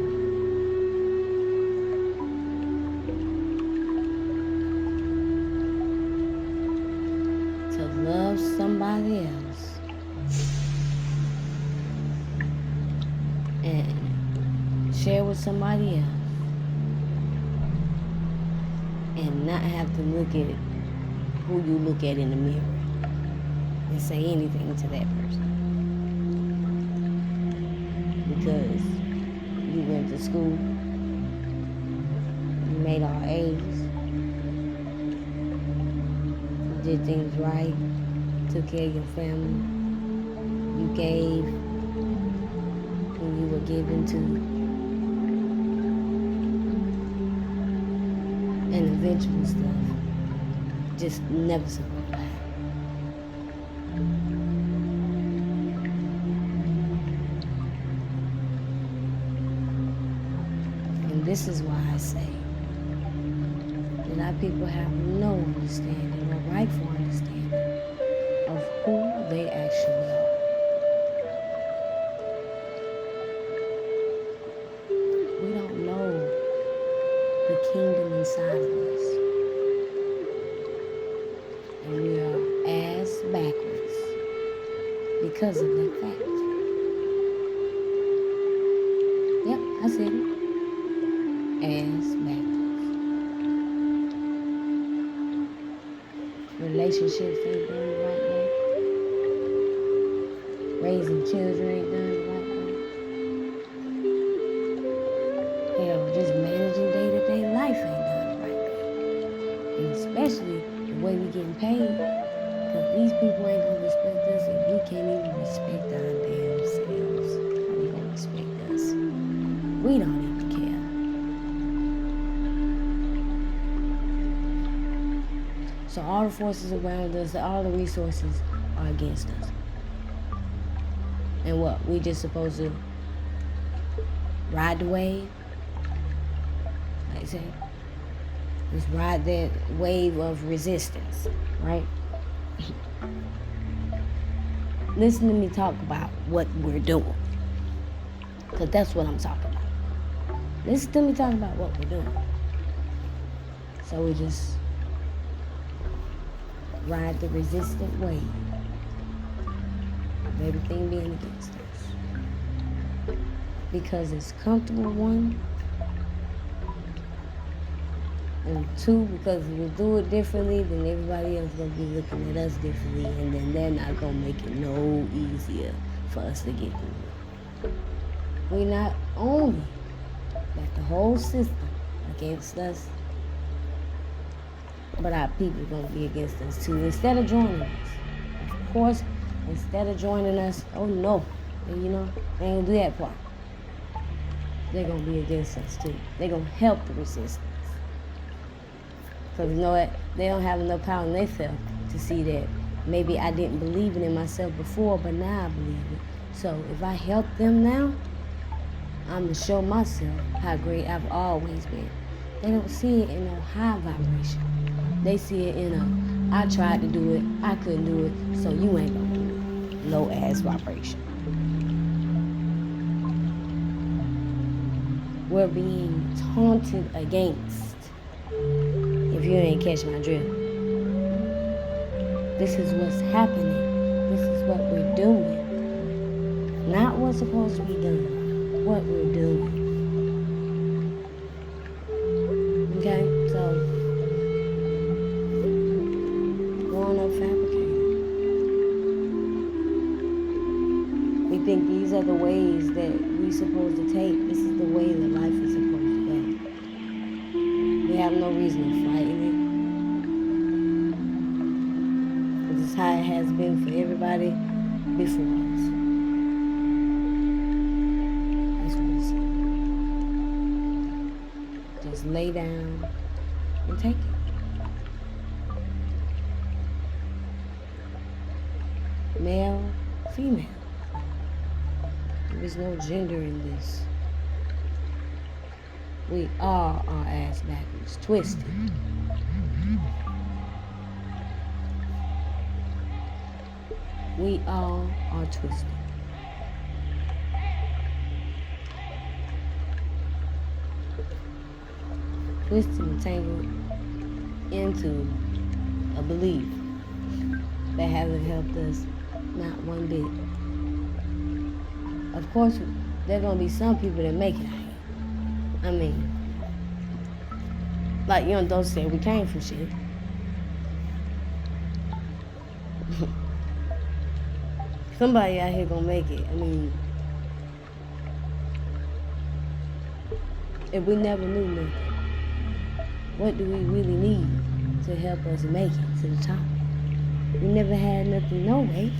To love somebody else and share with somebody else and not have to look at who you look at in the mirror and say anything to that person. Because you went to school, you made all A's, you did things right, took care of your family, you gave when you were given to, and eventual stuff just never supposed to happen. And this is why I say that our people have no understanding or rightful understanding of who they actually are. We don't know the kingdom inside of us. And we are ass backwards because of that fact. Yep, I said it. Ass backwards. Relationships ain't done the right way. Raising children ain't done the right way. Hell, just managing day-to-day life ain't done the right way. And especially the way we getting paid. Because these people ain't gonna respect us if we can't even respect our damn selves. How they gonna respect us? We don't even care. So all the forces around us, all the resources are against us. And what? We just supposed to ride the wave? Like I say, just ride that wave of resistance, right? Listen to me talk about what we're doing. Because that's what I'm talking about. Listen to me talk about what we're doing. So we just ride the resistant wave of everything being against us. Because it's comfortable, one. And two, because if we do it differently, then everybody else gonna be looking at us differently, and then they're not gonna make it no easier for us to get through it. We not only got the whole system against us, but our people gonna be against us too. Instead of joining us, of course, instead of joining us, oh no, and you know, they ain't gonna do that part. They're gonna be against us too. They're gonna help the resistance. Because you know what? They don't have enough power in themselves to see that maybe I didn't believe it in myself before, but now I believe it. So if I help them now, I'm going to show myself how great I've always been. They don't see it in no high vibration. They see it in a, I tried to do it, I couldn't do it, so you ain't going to do it. Low ass vibration. We're being taunted against. If you ain't catch my drift. This is what's happening. This is what we're doing. Not what's supposed to be done. What we're doing. Okay? So, growing up fabricated. We think these are the ways that we're supposed to take. This is the way that life is supposed to go. We have no reason to fight it. This is how it has been for everybody before us. That's what it's. Just lay down and take it. male, female. There is no gender in this. We are our ass backwards, twisted. We all are twisted. Twisted and tangled into a belief that hasn't helped us not one bit. Of course, there are gonna be some people that make it out here. I mean, like Young Doe said, we came from shit. Somebody out here gonna make it. I mean, if we never knew nothing, what do we really need to help us make it to the top? We never had nothing, no way.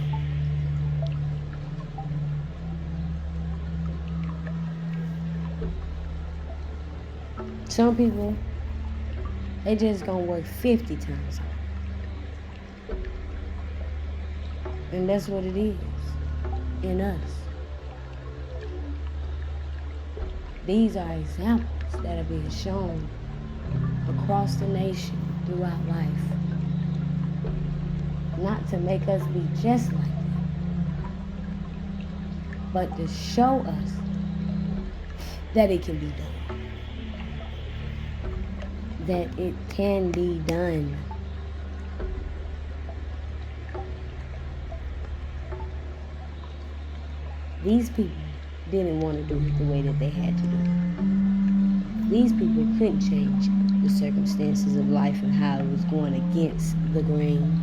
Some people, they just gonna work 50 times harder. And that's what it is in us. These are examples that are being shown across the nation throughout life. Not to make us be just like them, but to show us that it can be done. That it can be done. These people didn't want to do it the way that they had to do it. These people couldn't change the circumstances of life and how it was going against the grain.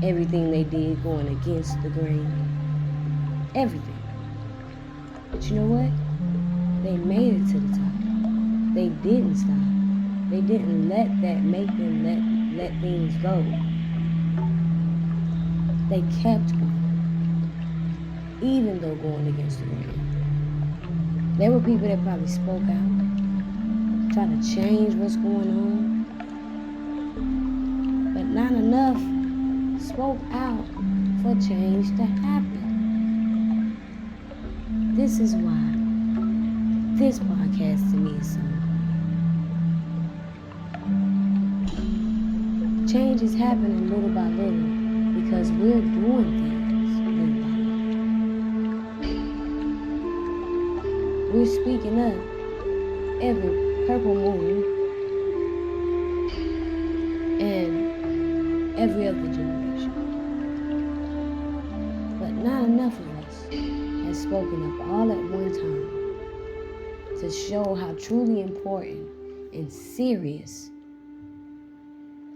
Everything they did going against the grain. Everything. But you know what? They made it to the top. They didn't stop. They didn't let that make them let things go. They kept going, even though going against the grain. There were people that probably spoke out, tried to change what's going on, but not enough spoke out for change to happen. This is why this podcast to me is so important. Change is happening little by little because we're doing things little by little. We're speaking up every purple moon and every other generation. But not enough of us has spoken up all at one time to show how truly important and serious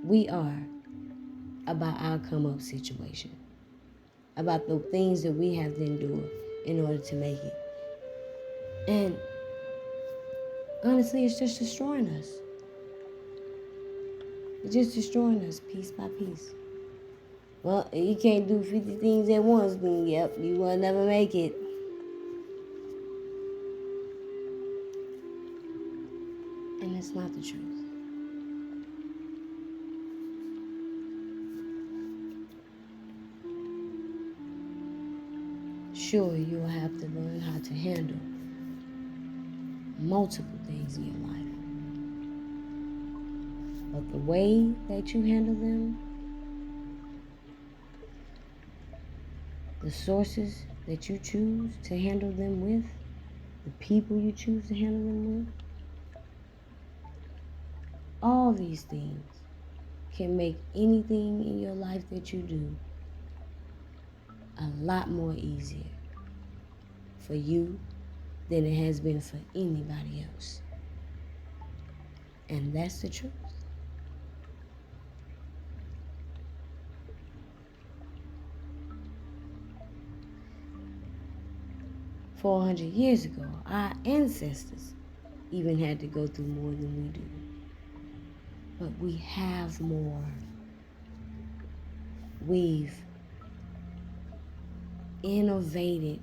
we are about our come up situation, about the things that we have to endure in order to make it. And honestly, it's just destroying us. It's just destroying us piece by piece. Well, you can't do 50 things at once, then yep, you will never make it. And that's not the truth. Sure, you will have to learn how to handle multiple things in your life. But the way that you handle them, the sources that you choose to handle them with, the people you choose to handle them with, all these things can make anything in your life that you do a lot more easier for you than it has been for anybody else. And that's the truth. $400 years ago, our ancestors even had to go through more than we do. But we have more. We've innovated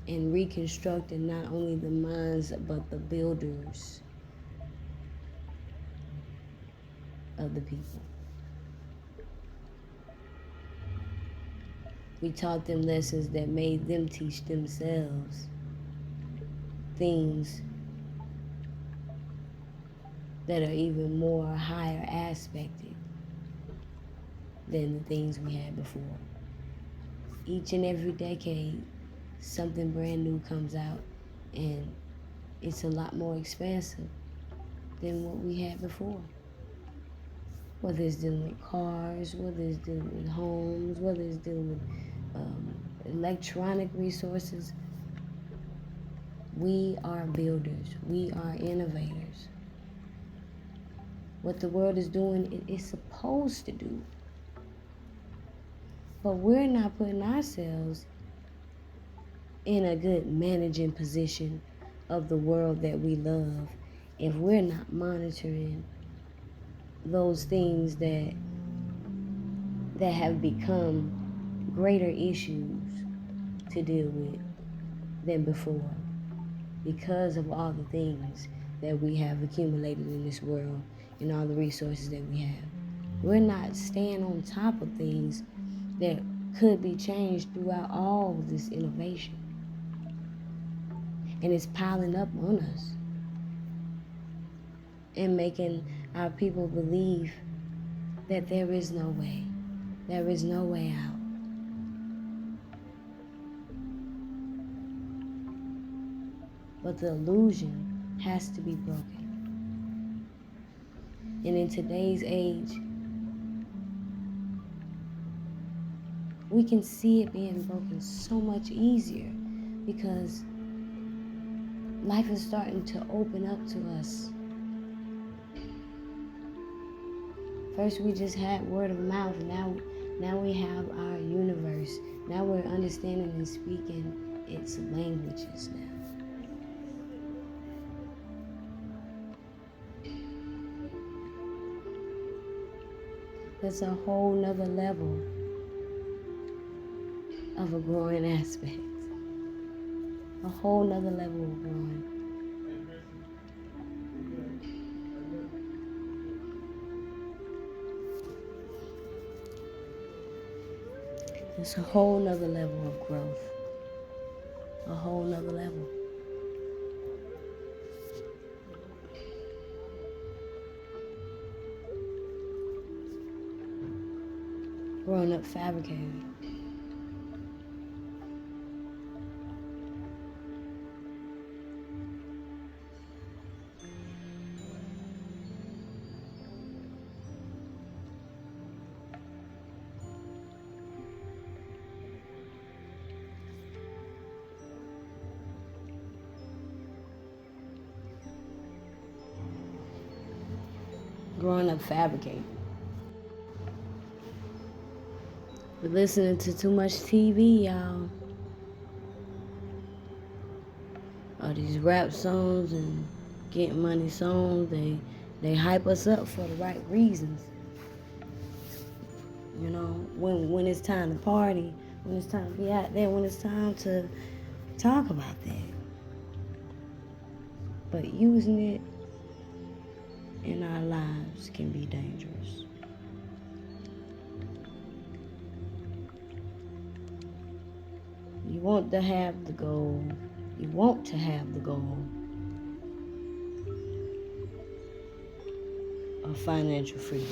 and reconstructed not only the minds but the builders of the people. We taught them lessons that made them teach themselves things that are even more higher aspected than the things we had before. Each and every decade, something brand new comes out, and it's a lot more expansive than what we had before. Whether it's dealing with cars, whether it's dealing with homes, whether it's dealing with electronic resources, we are builders. We are innovators. What the world is doing, it is supposed to do. But we're not putting ourselves in a good managing position of the world that we love if we're not monitoring those things that have become greater issues to deal with than before because of all the things that we have accumulated in this world and all the resources that we have. We're not staying on top of things that could be changed throughout all this innovation. And it's piling up on us and making our people believe that there is no way. There is no way out. But the illusion has to be broken. And in today's age, we can see it being broken so much easier because life is starting to open up to us. First, we just had word of mouth. Now we have our universe. Now we're understanding and speaking its languages now. That's a whole nother level of a growing aspect. A whole nother level of growing. It's a whole nother level of growth. A whole nother level. Growing up fabricated. Growing up fabricated. We're listening to too much TV, y'all. All these rap songs and getting money songs, they hype us up for the right reasons. You know, when it's time to party, when it's time to be out there, when it's time to talk about that. But using it in our lives can be dangerous. You want to have the goal. You want to have the goal of financial freedom.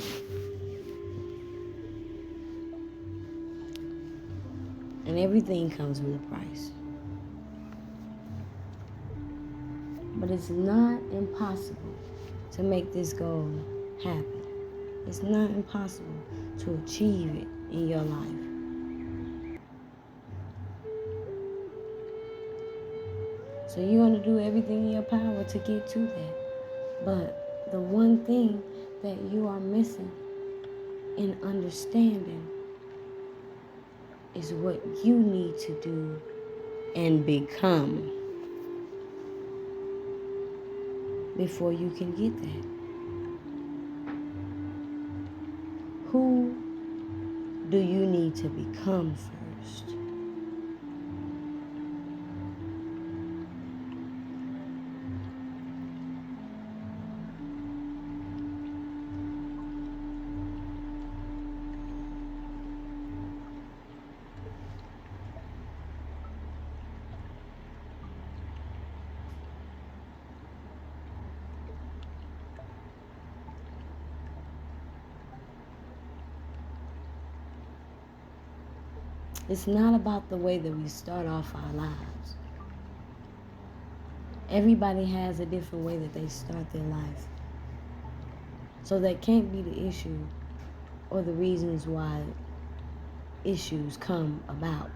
And everything comes with a price. But it's not impossible to make this goal happen. It's not impossible to achieve it in your life. So you're going to do everything in your power to get to that. But the one thing that you are missing in understanding is what you need to do and become before you can get that. Who do you need to become first? It's not about the way that we start off our lives. Everybody has a different way that they start their life. So that can't be the issue or the reasons why issues come about.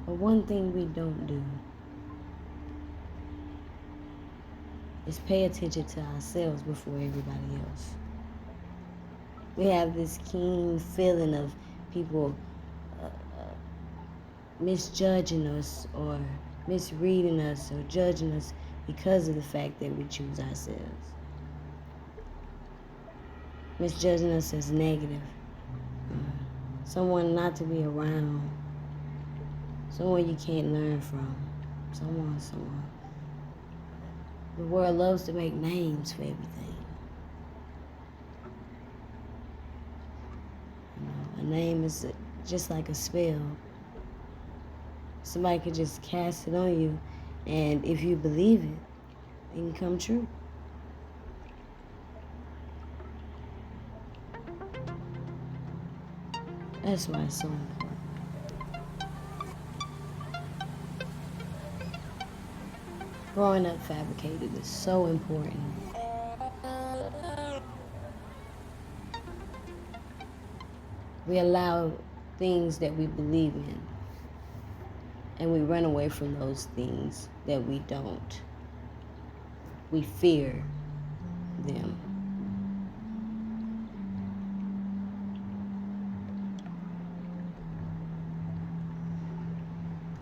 But one thing we don't do is pay attention to ourselves before everybody else. We have this keen feeling of people misjudging us or misreading us or judging us because of the fact that we choose ourselves. Misjudging us as negative. Someone not to be around. Someone you can't learn from. Someone. The world loves to make names for everything. A name is just like a spell. Somebody could just cast it on you, and if you believe it, it can come true. That's why it's so important. Growing up fabricated is so important. We allow things that we believe in, and we run away from those things that we don't. We fear them.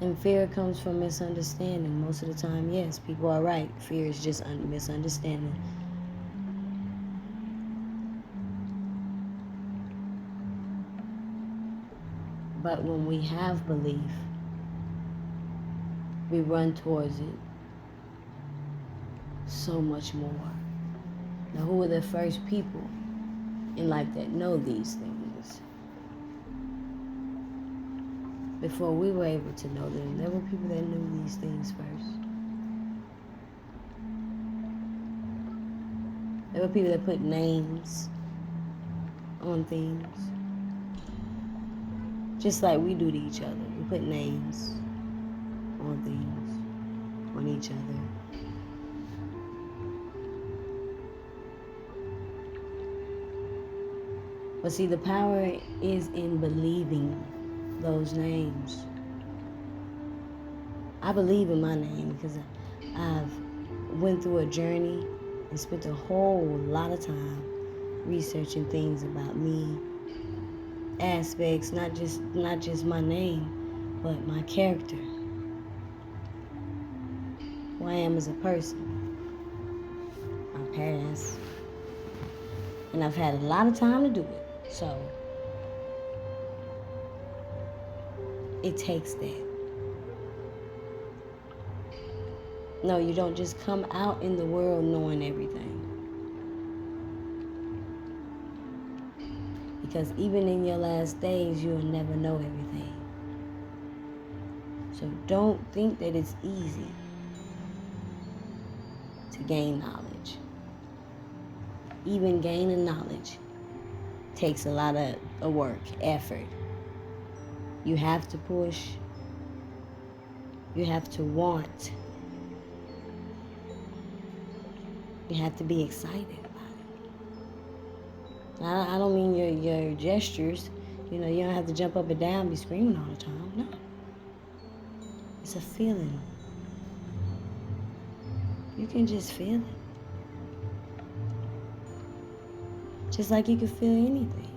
And fear comes from misunderstanding. Most of the time, yes, people are right. Fear is just misunderstanding. But when we have belief, we run towards it so much more. Now, who were the first people in life that know these things? Before we were able to know them, there were people that knew these things first. There were people that put names on things. Just like we do to each other. We put names on things, on each other. But see, the power is in believing those names. I believe in my name because I've went through a journey and spent a whole lot of time researching things about me, aspects, not just my name, but my character, who I am as a person, my past, and I've had a lot of time to do it. So it takes that. No, you don't just come out in the world knowing everything. Because even in your last days, you'll never know everything. So don't think that it's easy to gain knowledge. Even gaining knowledge takes a lot of work, effort. You have to push. You have to want. You have to be excited about it. I don't mean your gestures. You don't have to jump up and down and be screaming all the time. No. It's a feeling. You can just feel it. Just like you can feel anything.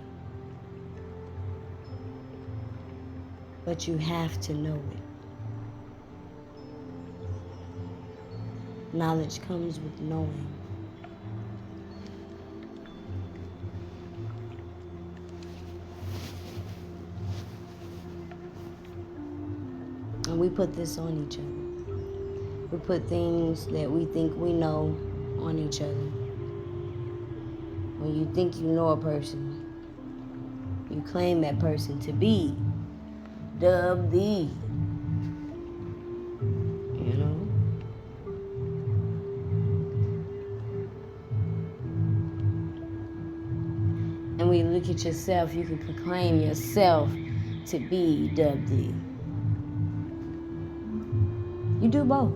But you have to know it. Knowledge comes with knowing. And we put this on each other. We put things that we think we know on each other. When you think you know a person, you claim that person to be the. it yourself, you can proclaim yourself to be WE. You do both.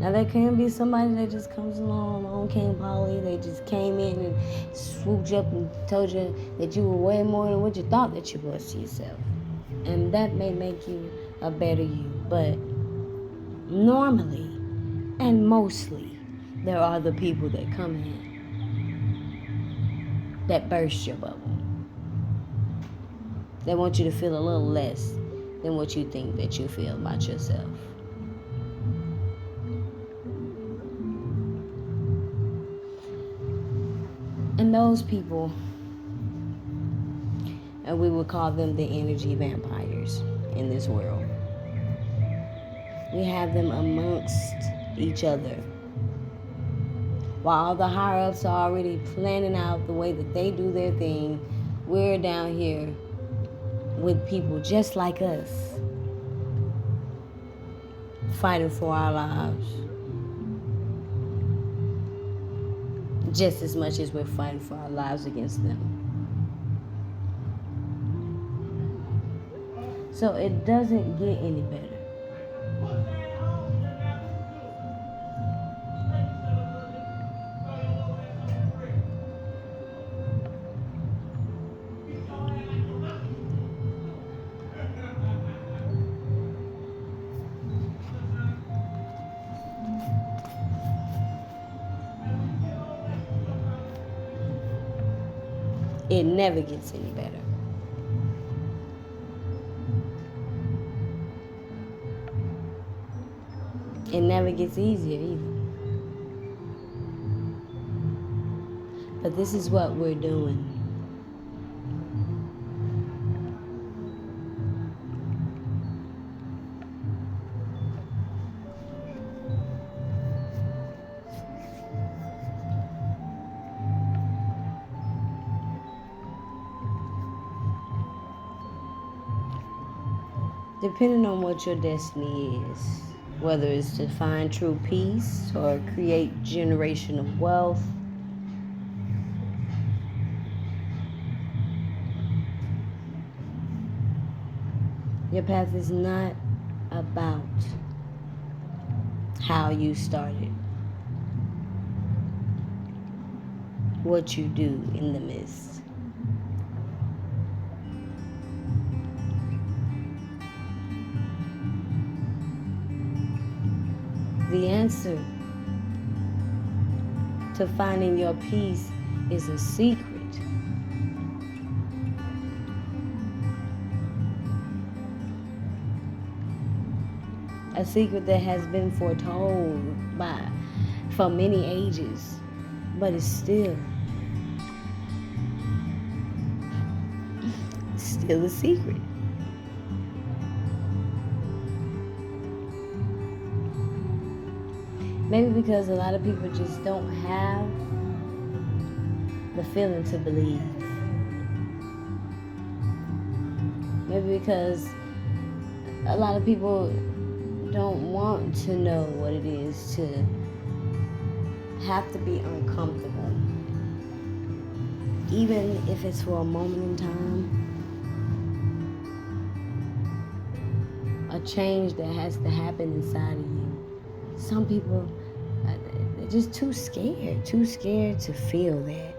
Now there can be somebody that just comes along came Polly, they just came in and swooped you up and told you that you were way more than what you thought that you was to yourself. And that may make you a better you. But normally and mostly, there are the people that come in that burst your bubble. They want you to feel a little less than what you think that you feel about yourself. And those people, and we would call them the energy vampires in this world. We have them amongst each other. While all the higher-ups are already planning out the way that they do their thing, we're down here with people just like us, fighting for our lives, just as much as we're fighting for our lives against them. So it doesn't get any better. It never gets any better. It never gets easier either. But this is what we're doing. Depending on what your destiny is, whether it's to find true peace or create generational wealth, your path is not about how you started, what you do in the midst. The answer to finding your peace is a secret. A secret that has been foretold for many ages, but it's still a secret. Maybe because a lot of people just don't have the feeling to believe. Maybe because a lot of people don't want to know what it is to have to be uncomfortable. Even if it's for a moment in time. A change that has to happen inside of you. Some people, they're just too scared to feel that,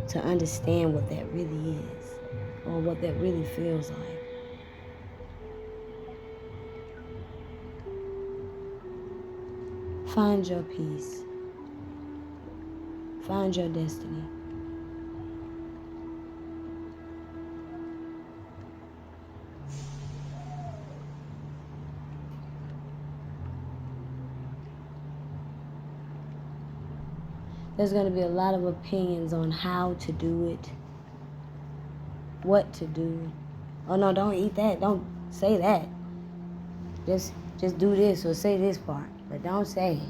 to understand what that really is, or what that really feels like. Find your peace. Find your destiny. There's going to be a lot of opinions on how to do it, what to do. Oh no, don't eat that. Don't say that. Just do this or say this part, but don't say it.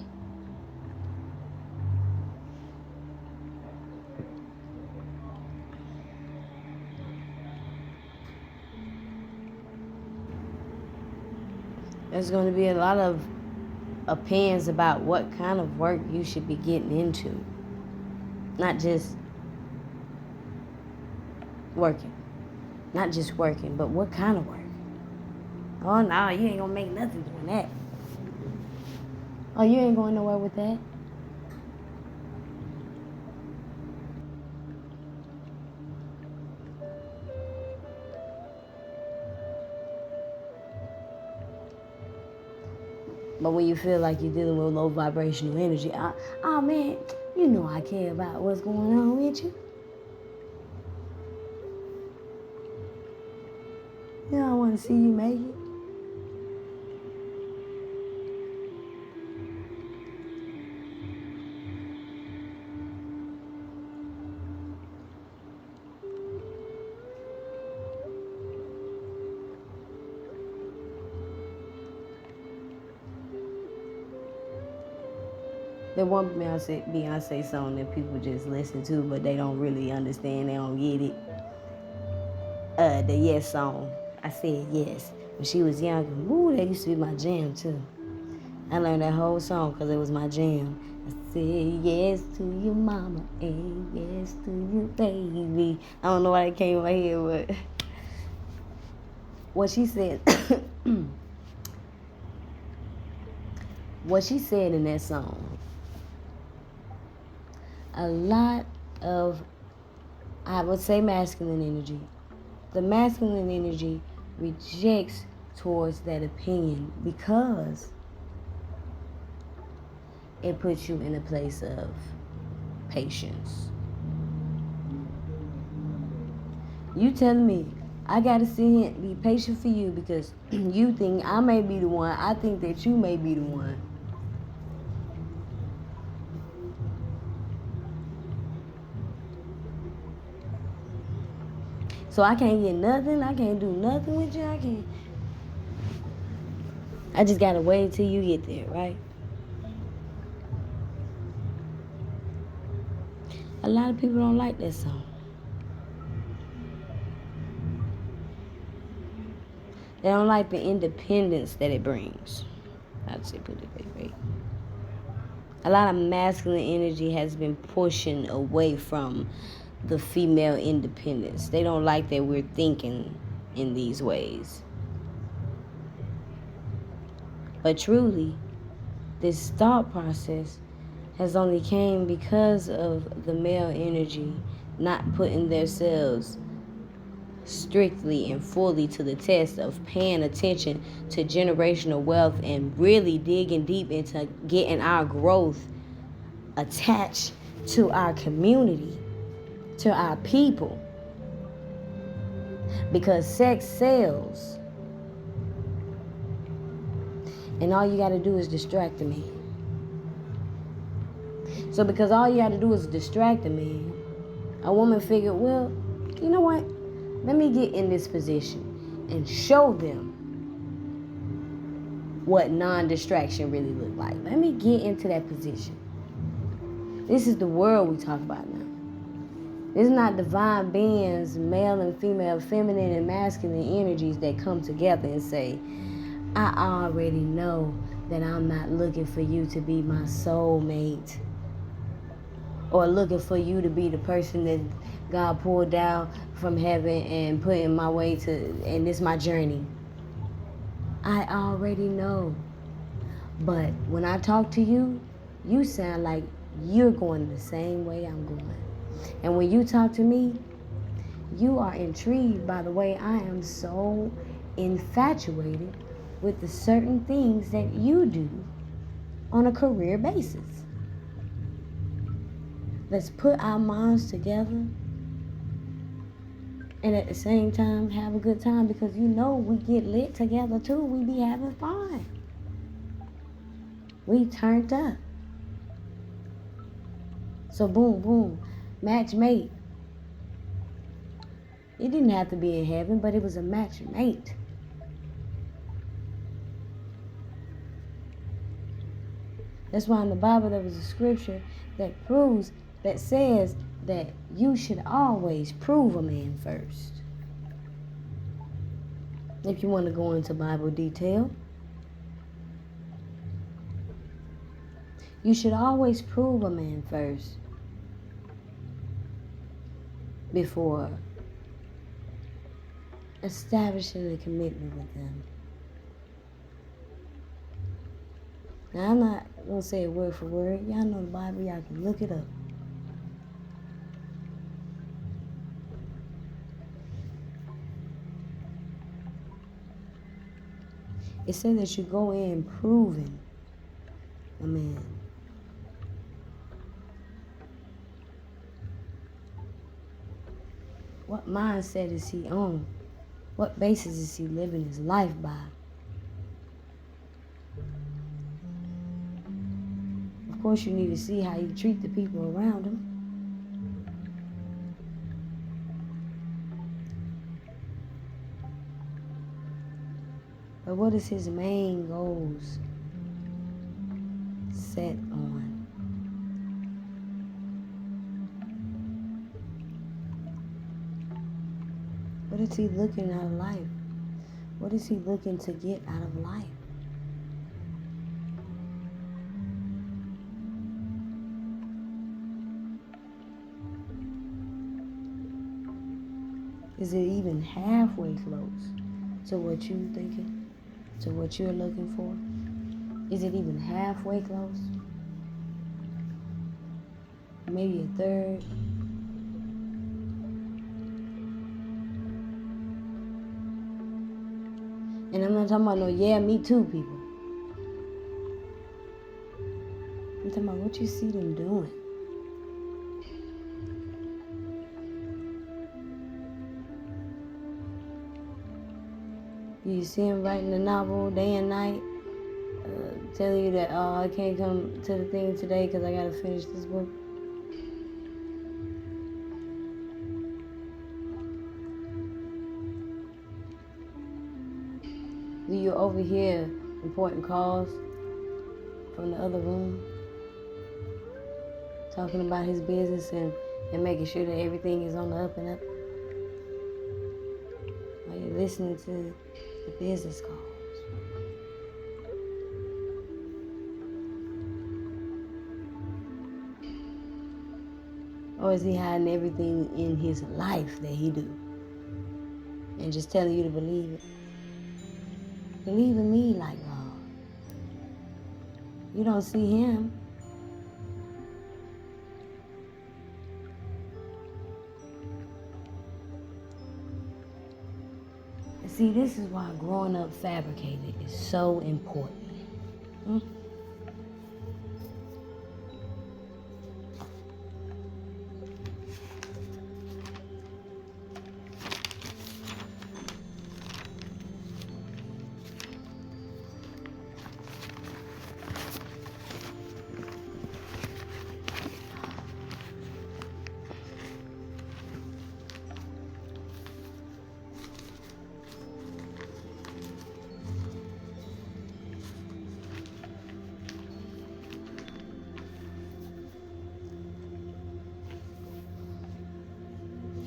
There's going to be a lot of opinions about what kind of work you should be getting into. Not just working. Not just working, but what kind of work? Oh, no, you ain't gonna make nothing doing that. Oh, you ain't going nowhere with that. But when you feel like you're dealing with low vibrational energy, oh man, you know I care about what's going on with you. You know I want to see you make it. The one Beyonce song that people just listen to, but they don't really understand, they don't get it. The Yes song. I said yes. When she was younger, ooh, that used to be my jam too. I learned that whole song because it was my jam. I said yes to your mama and yes to you, baby. I don't know why that came in my head, but what she said, what she said in that song, a lot of, I would say, masculine energy. The masculine energy rejects towards that opinion because it puts you in a place of patience. You telling me I gotta sit here and be patient for you because you think I may be the one. I think that you may be the one. So I can't get nothing. I can't do nothing with you. I just gotta wait till you get there, right? A lot of people don't like that song. They don't like the independence that it brings. I'd say put it that way. A lot of masculine energy has been pushing away from the female independence. They don't like that we're thinking in these ways. But truly, this thought process has only came because of the male energy not putting themselves strictly and fully to the test of paying attention to generational wealth and really digging deep into getting our growth attached to our community, to our people. Because sex sells. And all you got to do is distract the man. So because all you got to do is distract the man, a woman figured, well, you know what? Let me get in this position and show them what non-distraction really look like. Let me get into that position. This is the world we talk about now. This is not divine beings, male and female, feminine and masculine energies that come together and say, I already know that I'm not looking for you to be my soulmate, or looking for you to be the person that God pulled down from heaven and put in my way to, and this is my journey. I already know. But when I talk to you, you sound like you're going the same way I'm going. And when you talk to me, you are intrigued by the way I am so infatuated with the certain things that you do on a career basis. Let's put our minds together and at the same time have a good time, because you know we get lit together too. We be having fun. We turned up. So boom, boom, match mate. It didn't have to be in heaven, but it was a match mate. That's why in the Bible there was a scripture that says that you should always prove a man first. If you want to go into Bible detail, you should always prove a man first before establishing a commitment with them. Now, I'm not going to say it word for word. Y'all know the Bible. Y'all can look it up. It said that you go in proving a man. What mindset is he on? What basis is he living his life by? Of course, you need to see how you treat the people around him. But what is his main goals set on? What is he looking out of life? What is he looking to get out of life? Is it even halfway close to what you're thinking, to what you're looking for? Is it even halfway close? Maybe a third? And I'm not talking about no yeah, me too people. I'm talking about what you see them doing. You see him writing the novel day and night, telling you that, oh, I can't come to the thing today because I got to finish this book. Do you overhear important calls from the other room, talking about his business and making sure that everything is on the up and up? Are you listening to the business calls? Or is he hiding everything in his life that he do and just telling you to believe it? Believe in me like God. You don't see him. And see, this is why growing up fabricated is so important.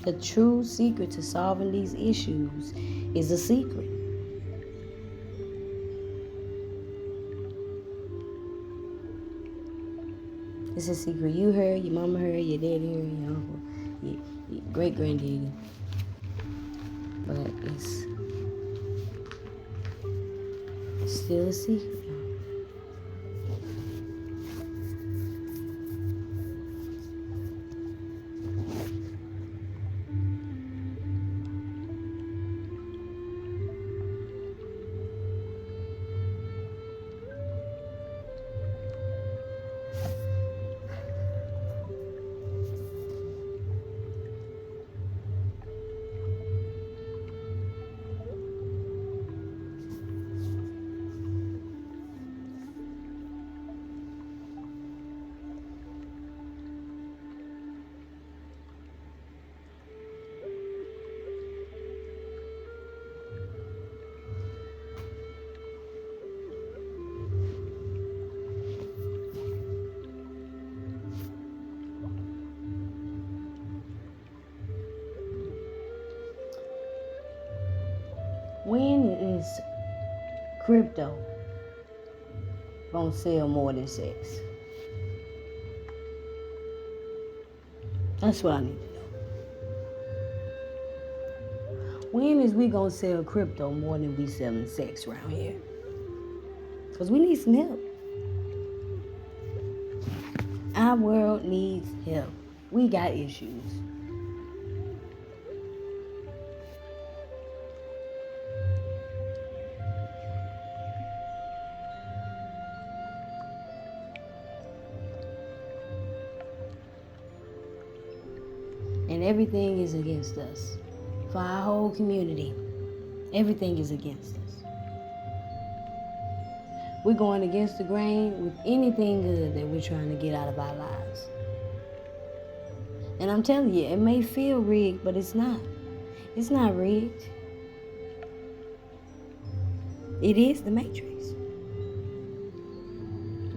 The true secret to solving these issues is a secret. It's a secret you heard, your mama heard, your daddy heard, your uncle, your great-granddaddy. But it's still a secret. When is crypto gonna sell more than sex? That's what I need to know. When is we gonna sell crypto more than we selling sex around here? Because we need some help. Our world needs help. We got issues. And everything is against us. For our whole community, everything is against us. We're going against the grain with anything good that we're trying to get out of our lives. And I'm telling you, it may feel rigged, but it's not. It's not rigged. It is the Matrix.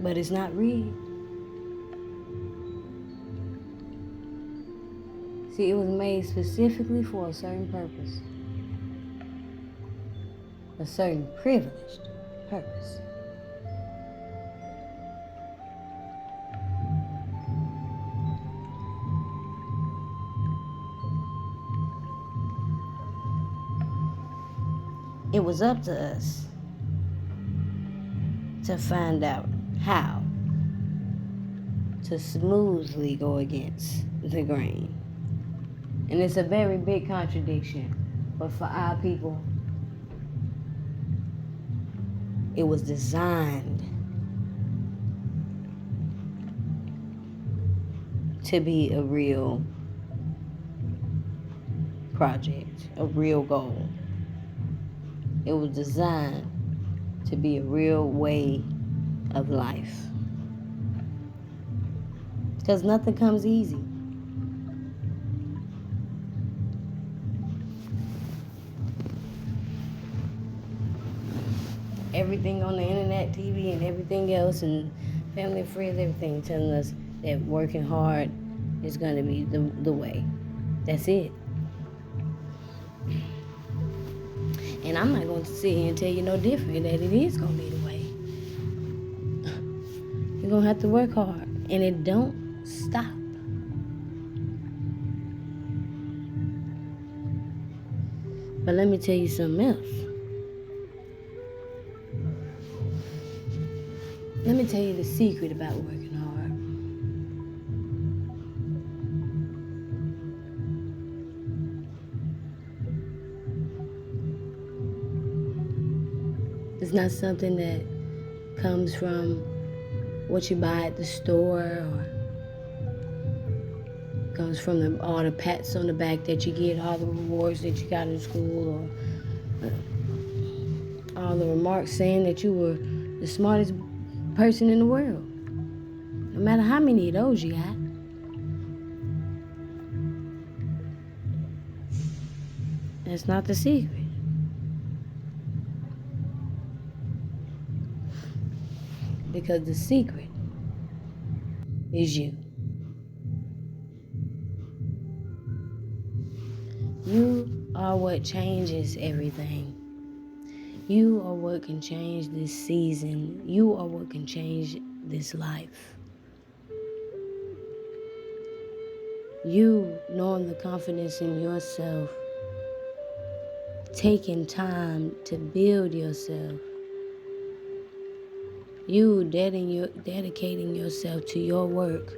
But it's not rigged. See, it was made specifically for a certain purpose. A certain privileged purpose. It was up to us to find out how to smoothly go against the grain. And it's a very big contradiction, but for our people, it was designed to be a real project, a real goal. It was designed to be a real way of life. Because nothing comes easy. Everything on the internet, TV, and everything else, and family, friends, everything telling us that working hard is going to be the way. That's it. And I'm not going to sit here and tell you no different, that it is going to be the way. You're going to have to work hard, and it don't stop. But let me tell you something else. Let me tell you the secret about working hard. It's not something that comes from what you buy at the store, or comes from all the pats on the back that you get, all the rewards that you got in school, or all the remarks saying that you were the smartest person in the world. No matter how many of those you got. That's not the secret. Because the secret is you. You are what changes everything. You are what can change this season. You are what can change this life. You knowing the confidence in yourself, taking time to build yourself. You dedicating yourself to your work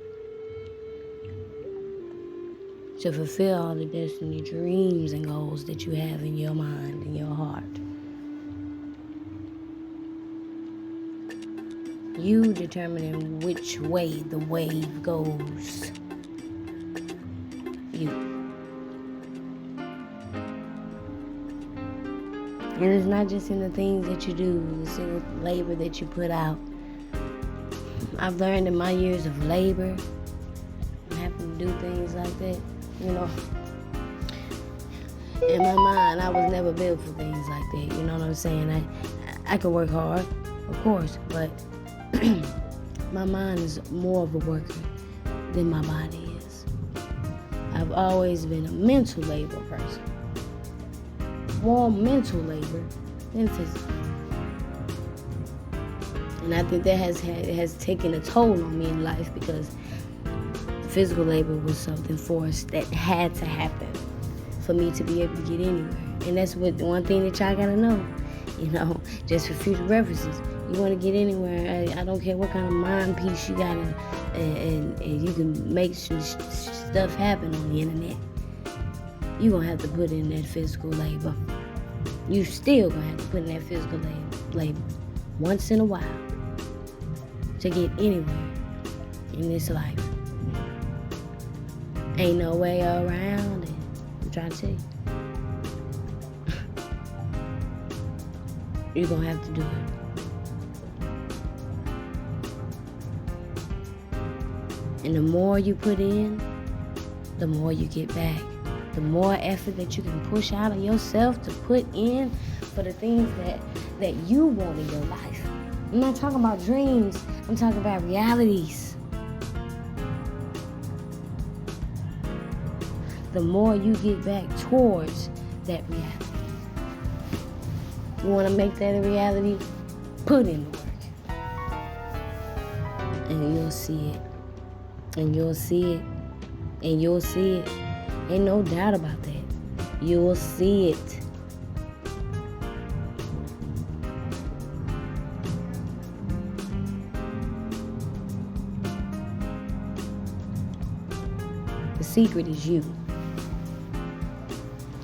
to fulfill all the destiny, dreams, and goals that you have in your mind and your heart. You determining which way the wave goes. You. And it's not just in the things that you do, it's in the labor that you put out. I've learned in my years of labor, having to do things like that, you know. In my mind, I was never built for things like that, you know what I'm saying? I can work hard, of course, but my mind is more of a worker than my body is. I've always been a mental labor person. More mental labor than physical. And I think that has taken a toll on me in life, because physical labor was something for us that had to happen. for me to be able to get anywhere. And that's what one thing that y'all gotta know, just for future references. You want to get anywhere, I don't care what kind of mind piece you got, and you can make stuff happen on the internet. You're going to have to put in that physical labor. You still going to have to put in that physical labor once in a while to get anywhere in this life. Ain't no way around it. I'm trying to tell you. You're going to have to do it. And the more you put in, the more you get back. The more effort that you can push out of yourself to put in for the things that you want in your life. I'm not talking about dreams. I'm talking about realities. The more you get back towards that reality. You want to make that a reality? Put in the work. And you'll see it. And you'll see it. And you'll see it. Ain't no doubt about that. You'll see it. The secret is you.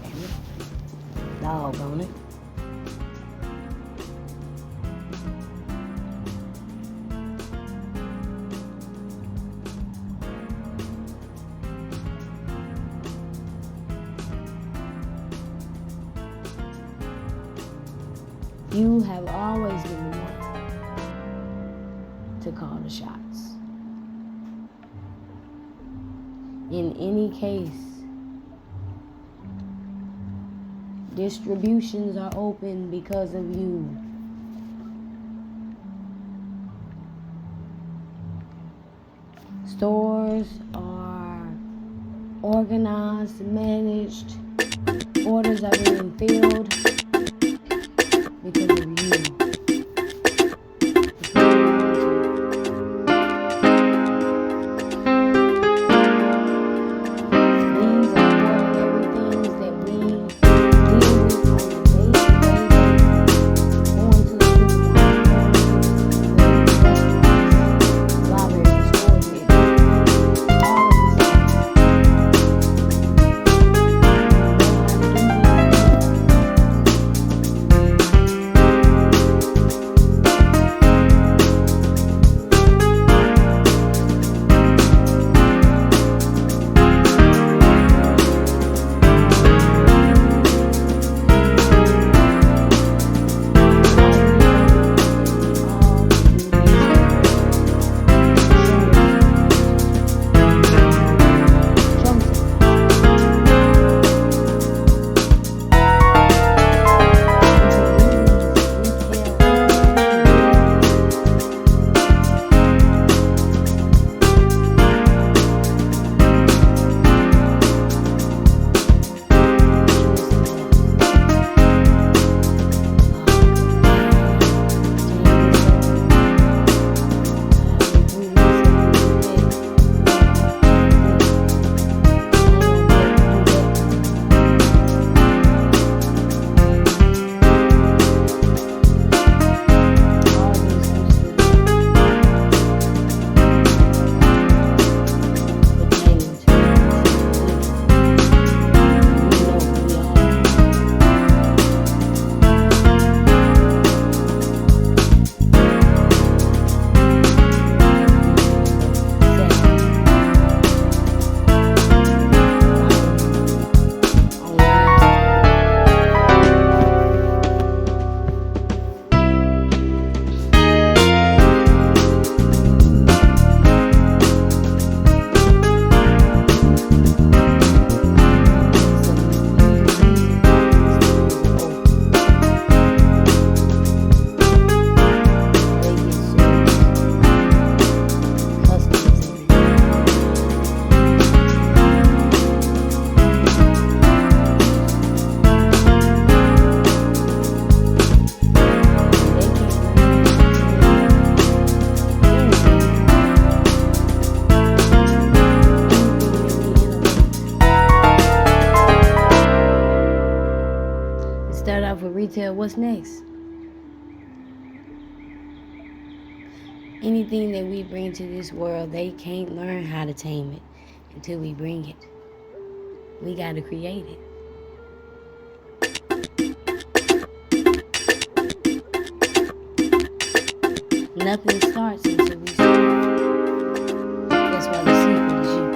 Damn it. Doggone it. You have always been the one to call the shots. In any case, distributions are open because of you. Stores are organized, managed, orders are being filled because of you. These are ordinary things that we deal with on a day-to-day basis. Going to the supermarket, library, stores, all of this stuff. You know how to do these things. off with retail. What's next? Anything that we bring to this world, they can't learn how to tame it until we bring it. We got to create it. Nothing starts until we start. That's why the secret is you.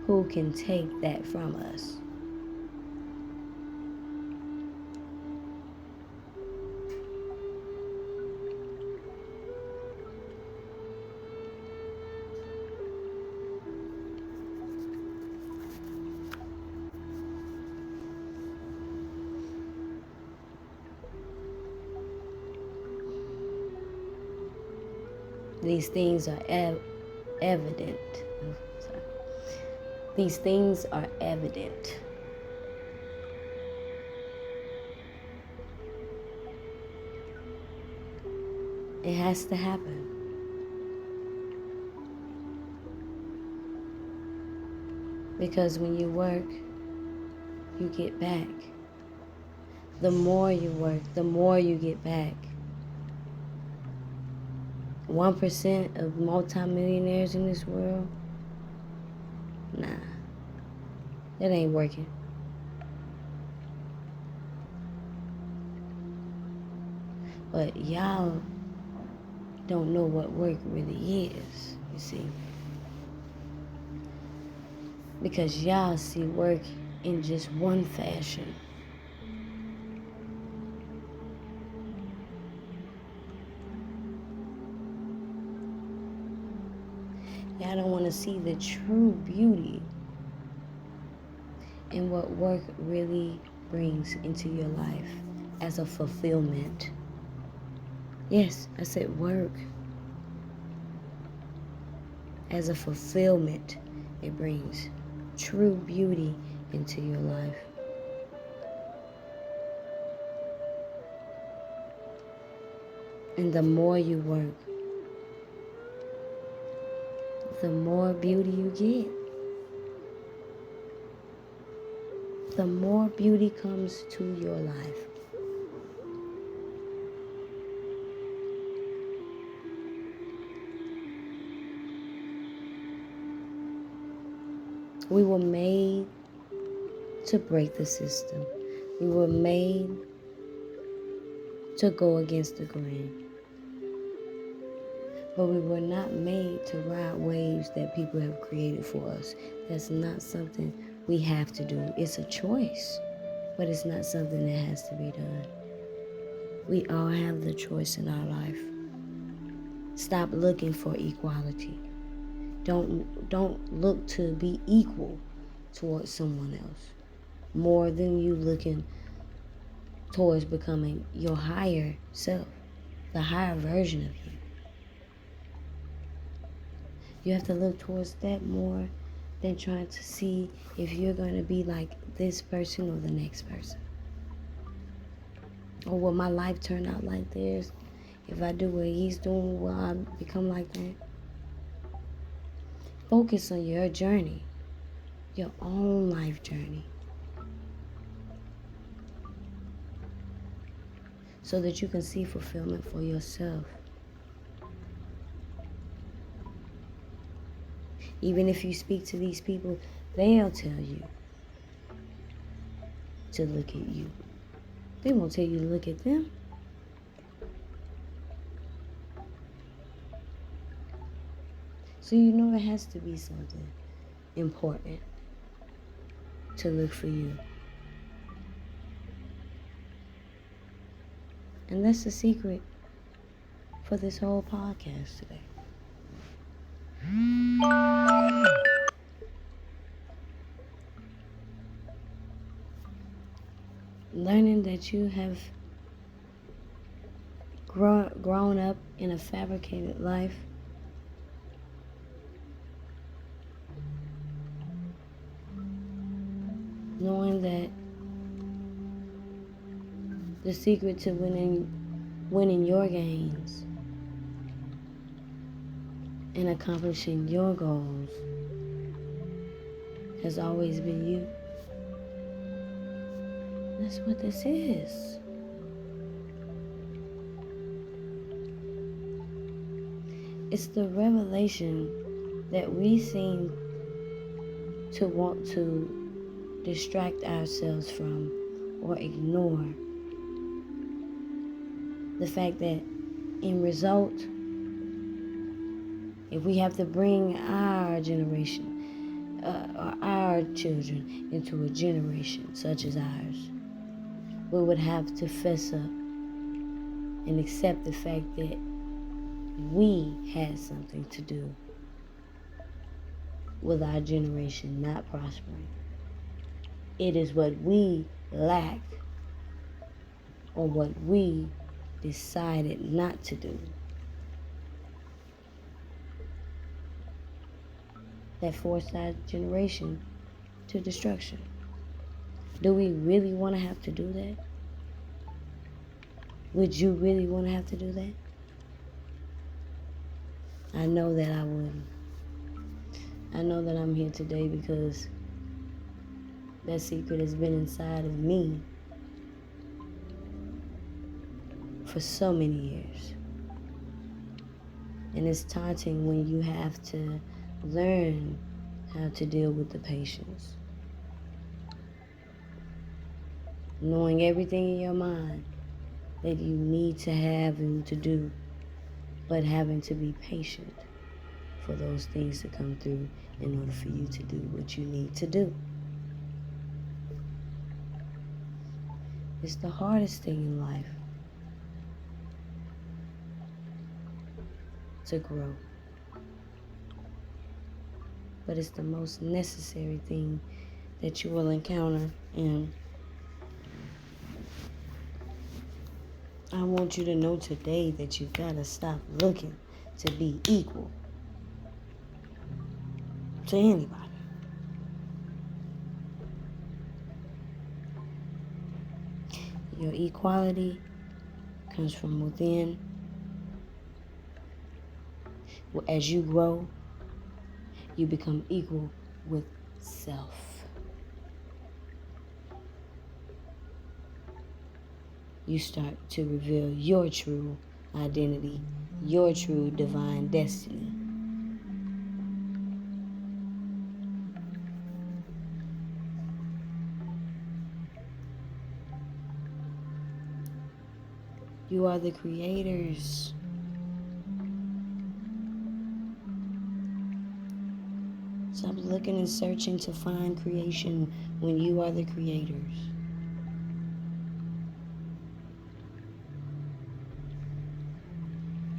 Who can take that from us? These things are evident. These things are evident. It has to happen. Because when you work, you get back. The more you work, the more you get back. 1% of multimillionaires in this world? Nah, that ain't working. But y'all don't know what work really is, you see. Because y'all see work in just one fashion. Y'all don't want to see the true beauty in what work really brings into your life as a fulfillment. Yes, I said work. As a fulfillment, it brings true beauty into your life. And the more you work, the more beauty you get. The more beauty comes to your life. We were made to break the system. We were made to go against the grain. But we were not made to ride waves that people have created for us. That's not something we have to do. It's a choice, but it's not something that has to be done. We all have the choice in our life. Stop looking for equality. Don't look to be equal towards someone else more than you looking towards becoming your higher self, the higher version of you. You have to look towards that more than trying to see if you're going to be like this person or the next person. Or will my life turn out like theirs? If I do what he's doing, will I become like that? Focus on your journey, your own life journey, so that you can see fulfillment for yourself. Even if you speak to these people, they'll tell you to look at you. They won't tell you to look at them. So you know it has to be something important to look for you. And that's the secret for this whole podcast today. Learning that you have grown up in a fabricated life. Knowing that the secret to winning your games and accomplishing your goals has always been you. That's what this is. It's the revelation that we seem to want to distract ourselves from or ignore. The fact that in result, if we have to bring our generation or our children into a generation such as ours, we would have to fess up and accept the fact that we had something to do with our generation not prospering. It is what we lack or what we decided not to do that forced our generation to destruction. Do we really want to have to do that? Would you really want to have to do that? I know that I wouldn't. I know that I'm here today because that secret has been inside of me for so many years. And it's taunting when you have to learn how to deal with the patience. Knowing everything in your mind that you need to have and to do, but having to be patient for those things to come through in order for you to do what you need to do. It's the hardest thing in life to grow. But it's the most necessary thing that you will encounter. And I want you to know today that you gotta stop looking to be equal to anybody. Your equality comes from within, As you grow, you become equal with self. You start to reveal your true identity, your true divine destiny. You are the creators. Stop looking and searching to find creation when you are the creators.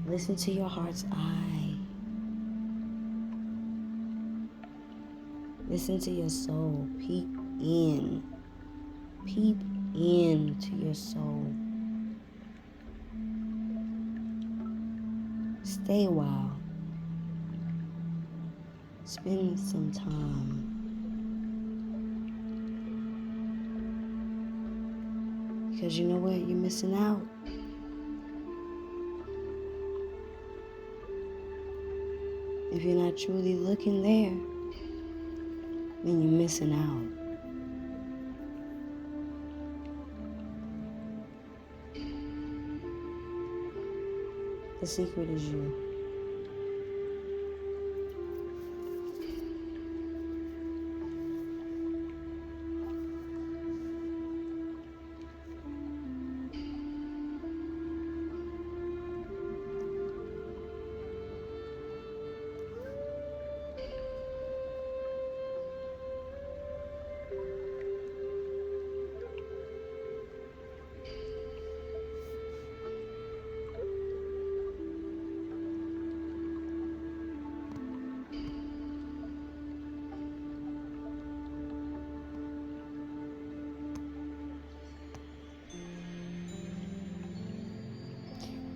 Listen to your heart's eye. Listen to your soul. Peep in. Peep into your soul. Stay a while. Spend some time. Because you know what? You're missing out. If you're not truly looking there, then you're missing out. The secret is you.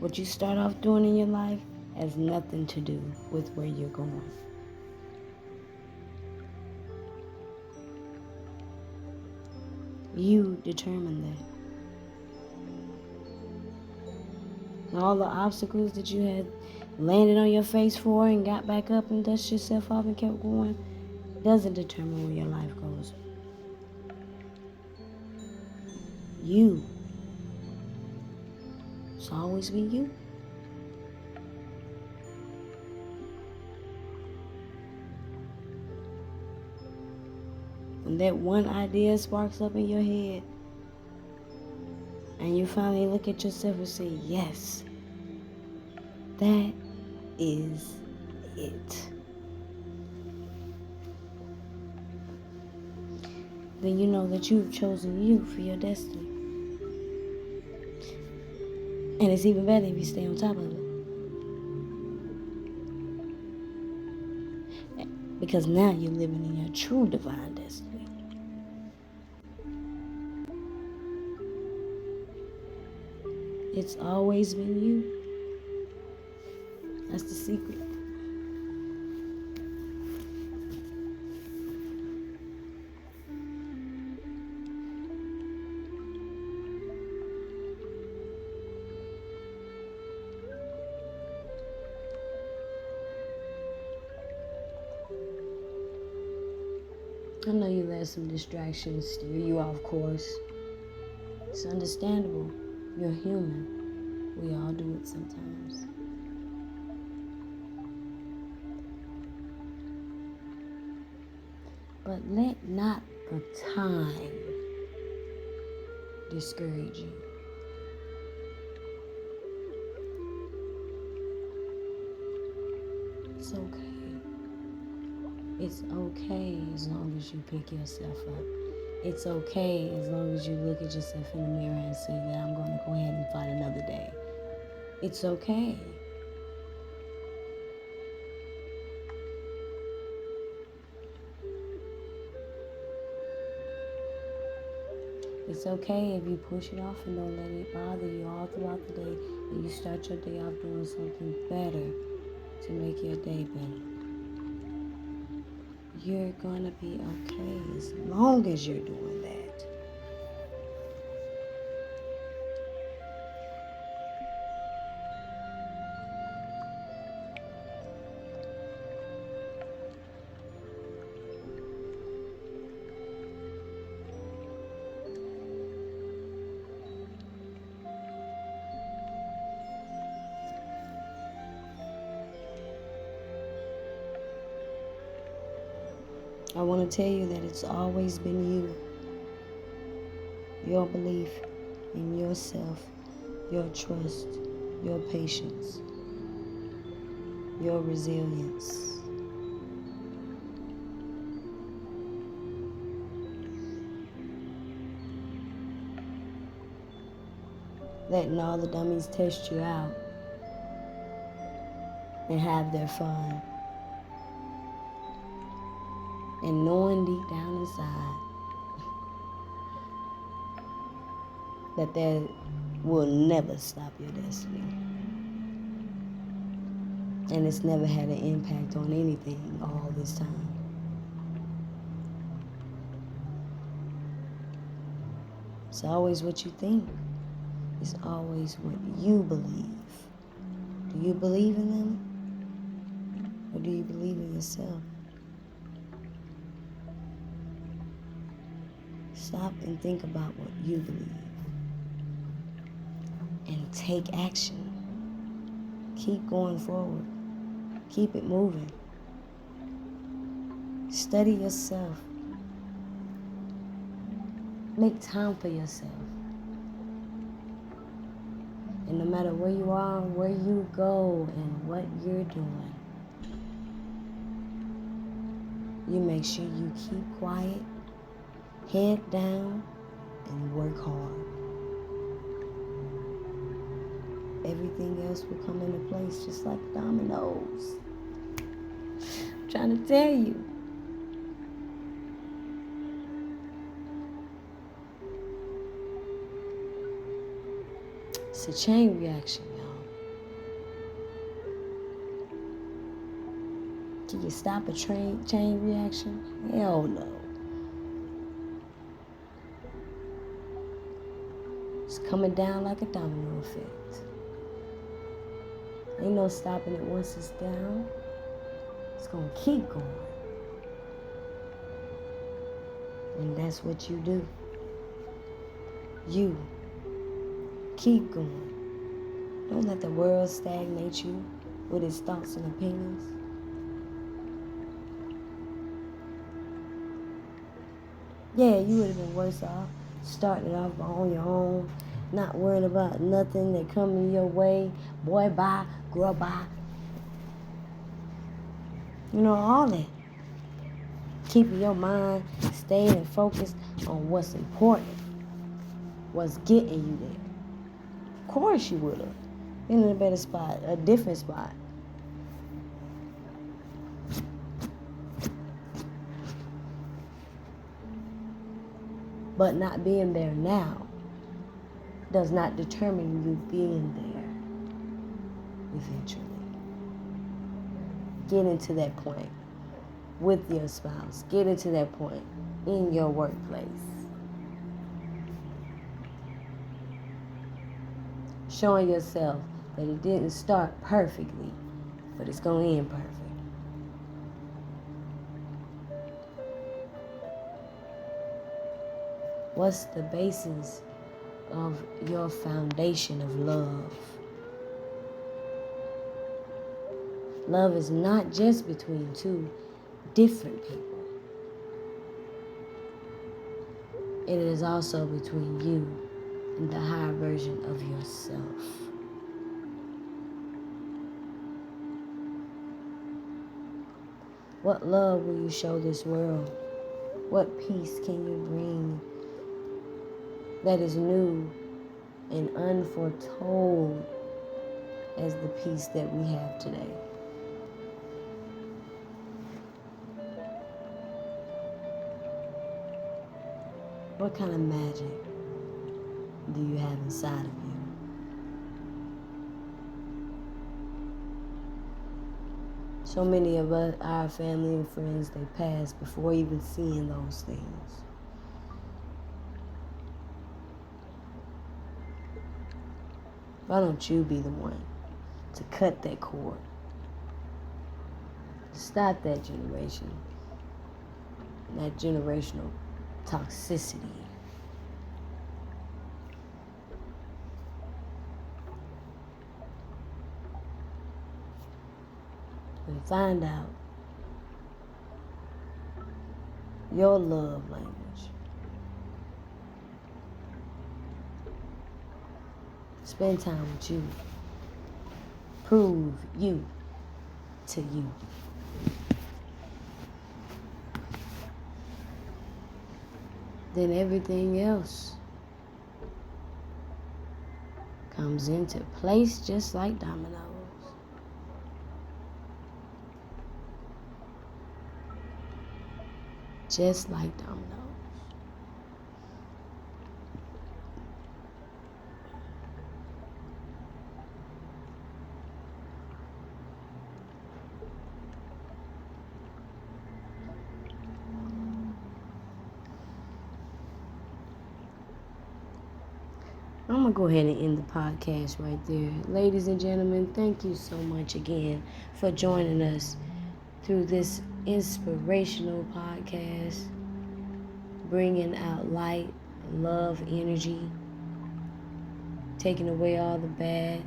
What you start off doing in your life has nothing to do with where you're going. You determine that. And all the obstacles that you had landed on your face for and got back up and dusted yourself off and kept going doesn't determine where your life goes. You. It's always been you. When that one idea sparks up in your head and you finally look at yourself and say, yes, that is it. Then you know that you've chosen you for your destiny. And it's even better if you stay on top of it. Because now you're living in your true divine destiny. It's always been you. That's the secret. I know you let some distractions steer you off course. It's understandable. You're human. We all do it sometimes. But let not the time discourage you. It's okay. It's okay as long as you pick yourself up. It's okay as long as you look at yourself in the mirror and say that I'm going to go ahead and find another day. It's okay. It's okay if you push it off and don't let it bother you all throughout the day, and you start your day off doing something better to make your day better. You're gonna be okay as long as you're doing that. I want to tell you that it's always been you, your belief in yourself, your trust, your patience, your resilience. Letting all the dummies test you out and have their fun. And knowing deep down inside that that will never stop your destiny. And it's never had an impact on anything all this time. It's always what you think. It's always what you believe. Do you believe in them? Or do you believe in yourself? Stop and think about what you believe. And take action. Keep going forward. Keep it moving. Study yourself. Make time for yourself. And no matter where you are, where you go, and what you're doing, you make sure you keep quiet, head down, and work hard. Everything else will come into place just like dominoes. I'm trying to tell you. It's a chain reaction, y'all. Can you stop a chain reaction? Hell no. It's coming down like a domino effect. Ain't no stopping it once it's down. It's gonna keep going. And that's what you do. You keep going. Don't let the world stagnate you with its thoughts and opinions. Yeah, you would have been worse off starting off on your own, not worrying about nothing that coming your way. Boy, bye, girl, bye. You know, all that. Keeping your mind stayed and focused on what's important, what's getting you there. Of course you would have been in a better spot, a different spot. But not being there now does not determine you being there eventually. Getting to that point with your spouse. Getting to that point in your workplace. Showing yourself that it didn't start perfectly, but it's going to end perfect. What's the basis of your foundation of love? Love is not just between two different people. It is also between you and the higher version of yourself. What love will you show this world? What peace can you bring that is new and unforetold as the peace that we have today? What kind of magic do you have inside of you? So many of us, our family and friends, they pass before even seeing those things. Why don't you be the one to cut that cord? Stop that generation, that generational toxicity. And find out your love language. Spend time with you. Prove you to you. Then everything else comes into place just like dominoes. Just like dominoes. I'm going to go ahead and end the podcast right there. Ladies and gentlemen, thank you so much again for joining us through this inspirational podcast, bringing out light, love, energy, taking away all the bad,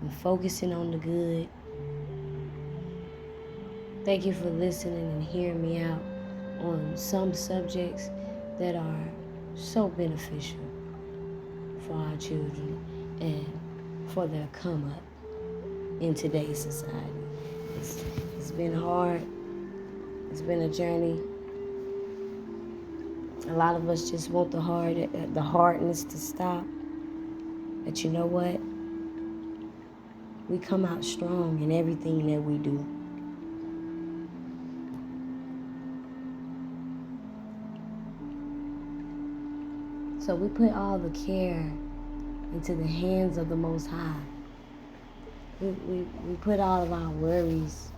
and focusing on the good. Thank you for listening and hearing me out on some subjects that are so beneficial for our children and for their come up in today's society. It's been hard. It's been a journey. A lot of us just want the hardness to stop. But you know what? We come out strong in everything that we do. So we put all the care into the hands of the Most High. We put all of our worries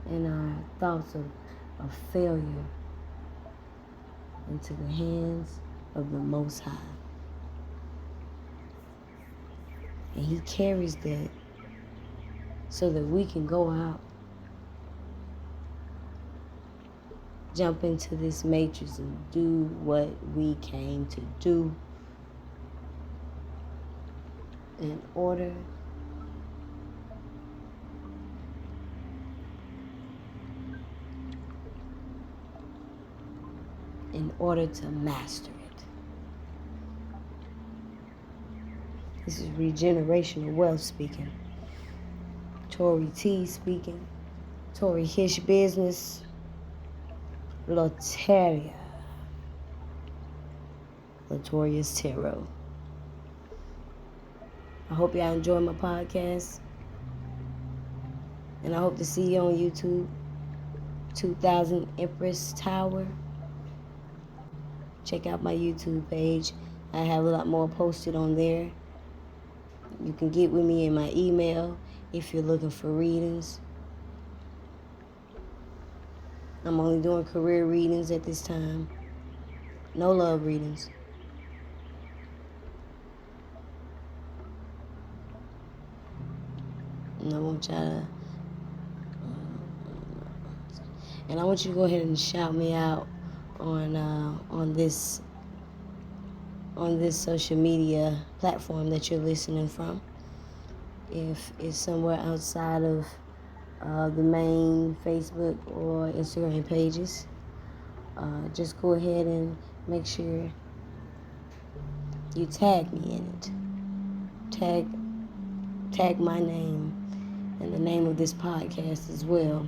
and our thoughts of failure into the hands of the Most High. And He carries that so that we can go out, jump into this matrix and do what we came to do in order to master it. This is regenerational wealth speaking. Tori T speaking. Tori Hish Business. Latoria Latoria's Tarot. I hope y'all enjoy my podcast. And I hope to see you on YouTube. 2000 Empress Tower. Check out my YouTube page. I have a lot more posted on there. You can get with me in my email if you're looking for readings. I'm only doing career readings at this time. No love readings. And I want y'all to... And I want you to go ahead and shout me out on this social media platform that you're listening from. If it's somewhere outside of the main Facebook or Instagram pages, just go ahead and make sure you tag me in it. Tag my name and the name of this podcast as well.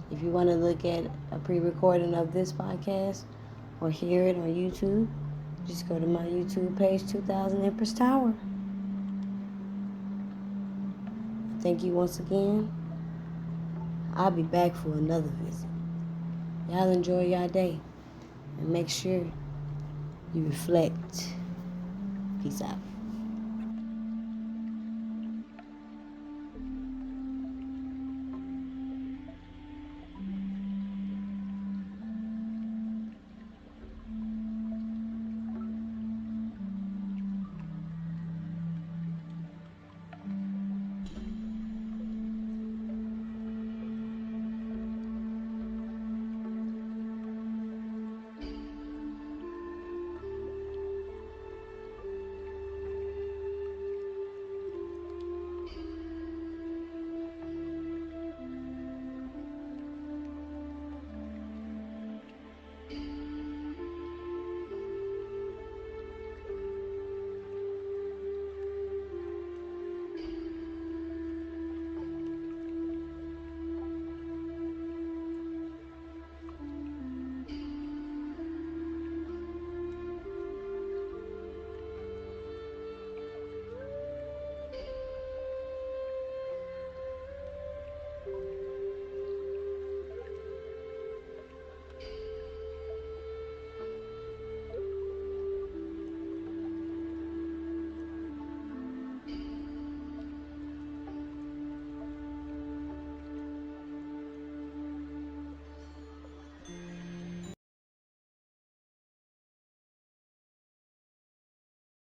If you want to look at a pre-recording of this podcast or hear it on YouTube, just go to my YouTube page, 2000 Empress Tower. Thank you once again. I'll be back for another visit. Y'all enjoy your day and make sure you reflect. Peace out.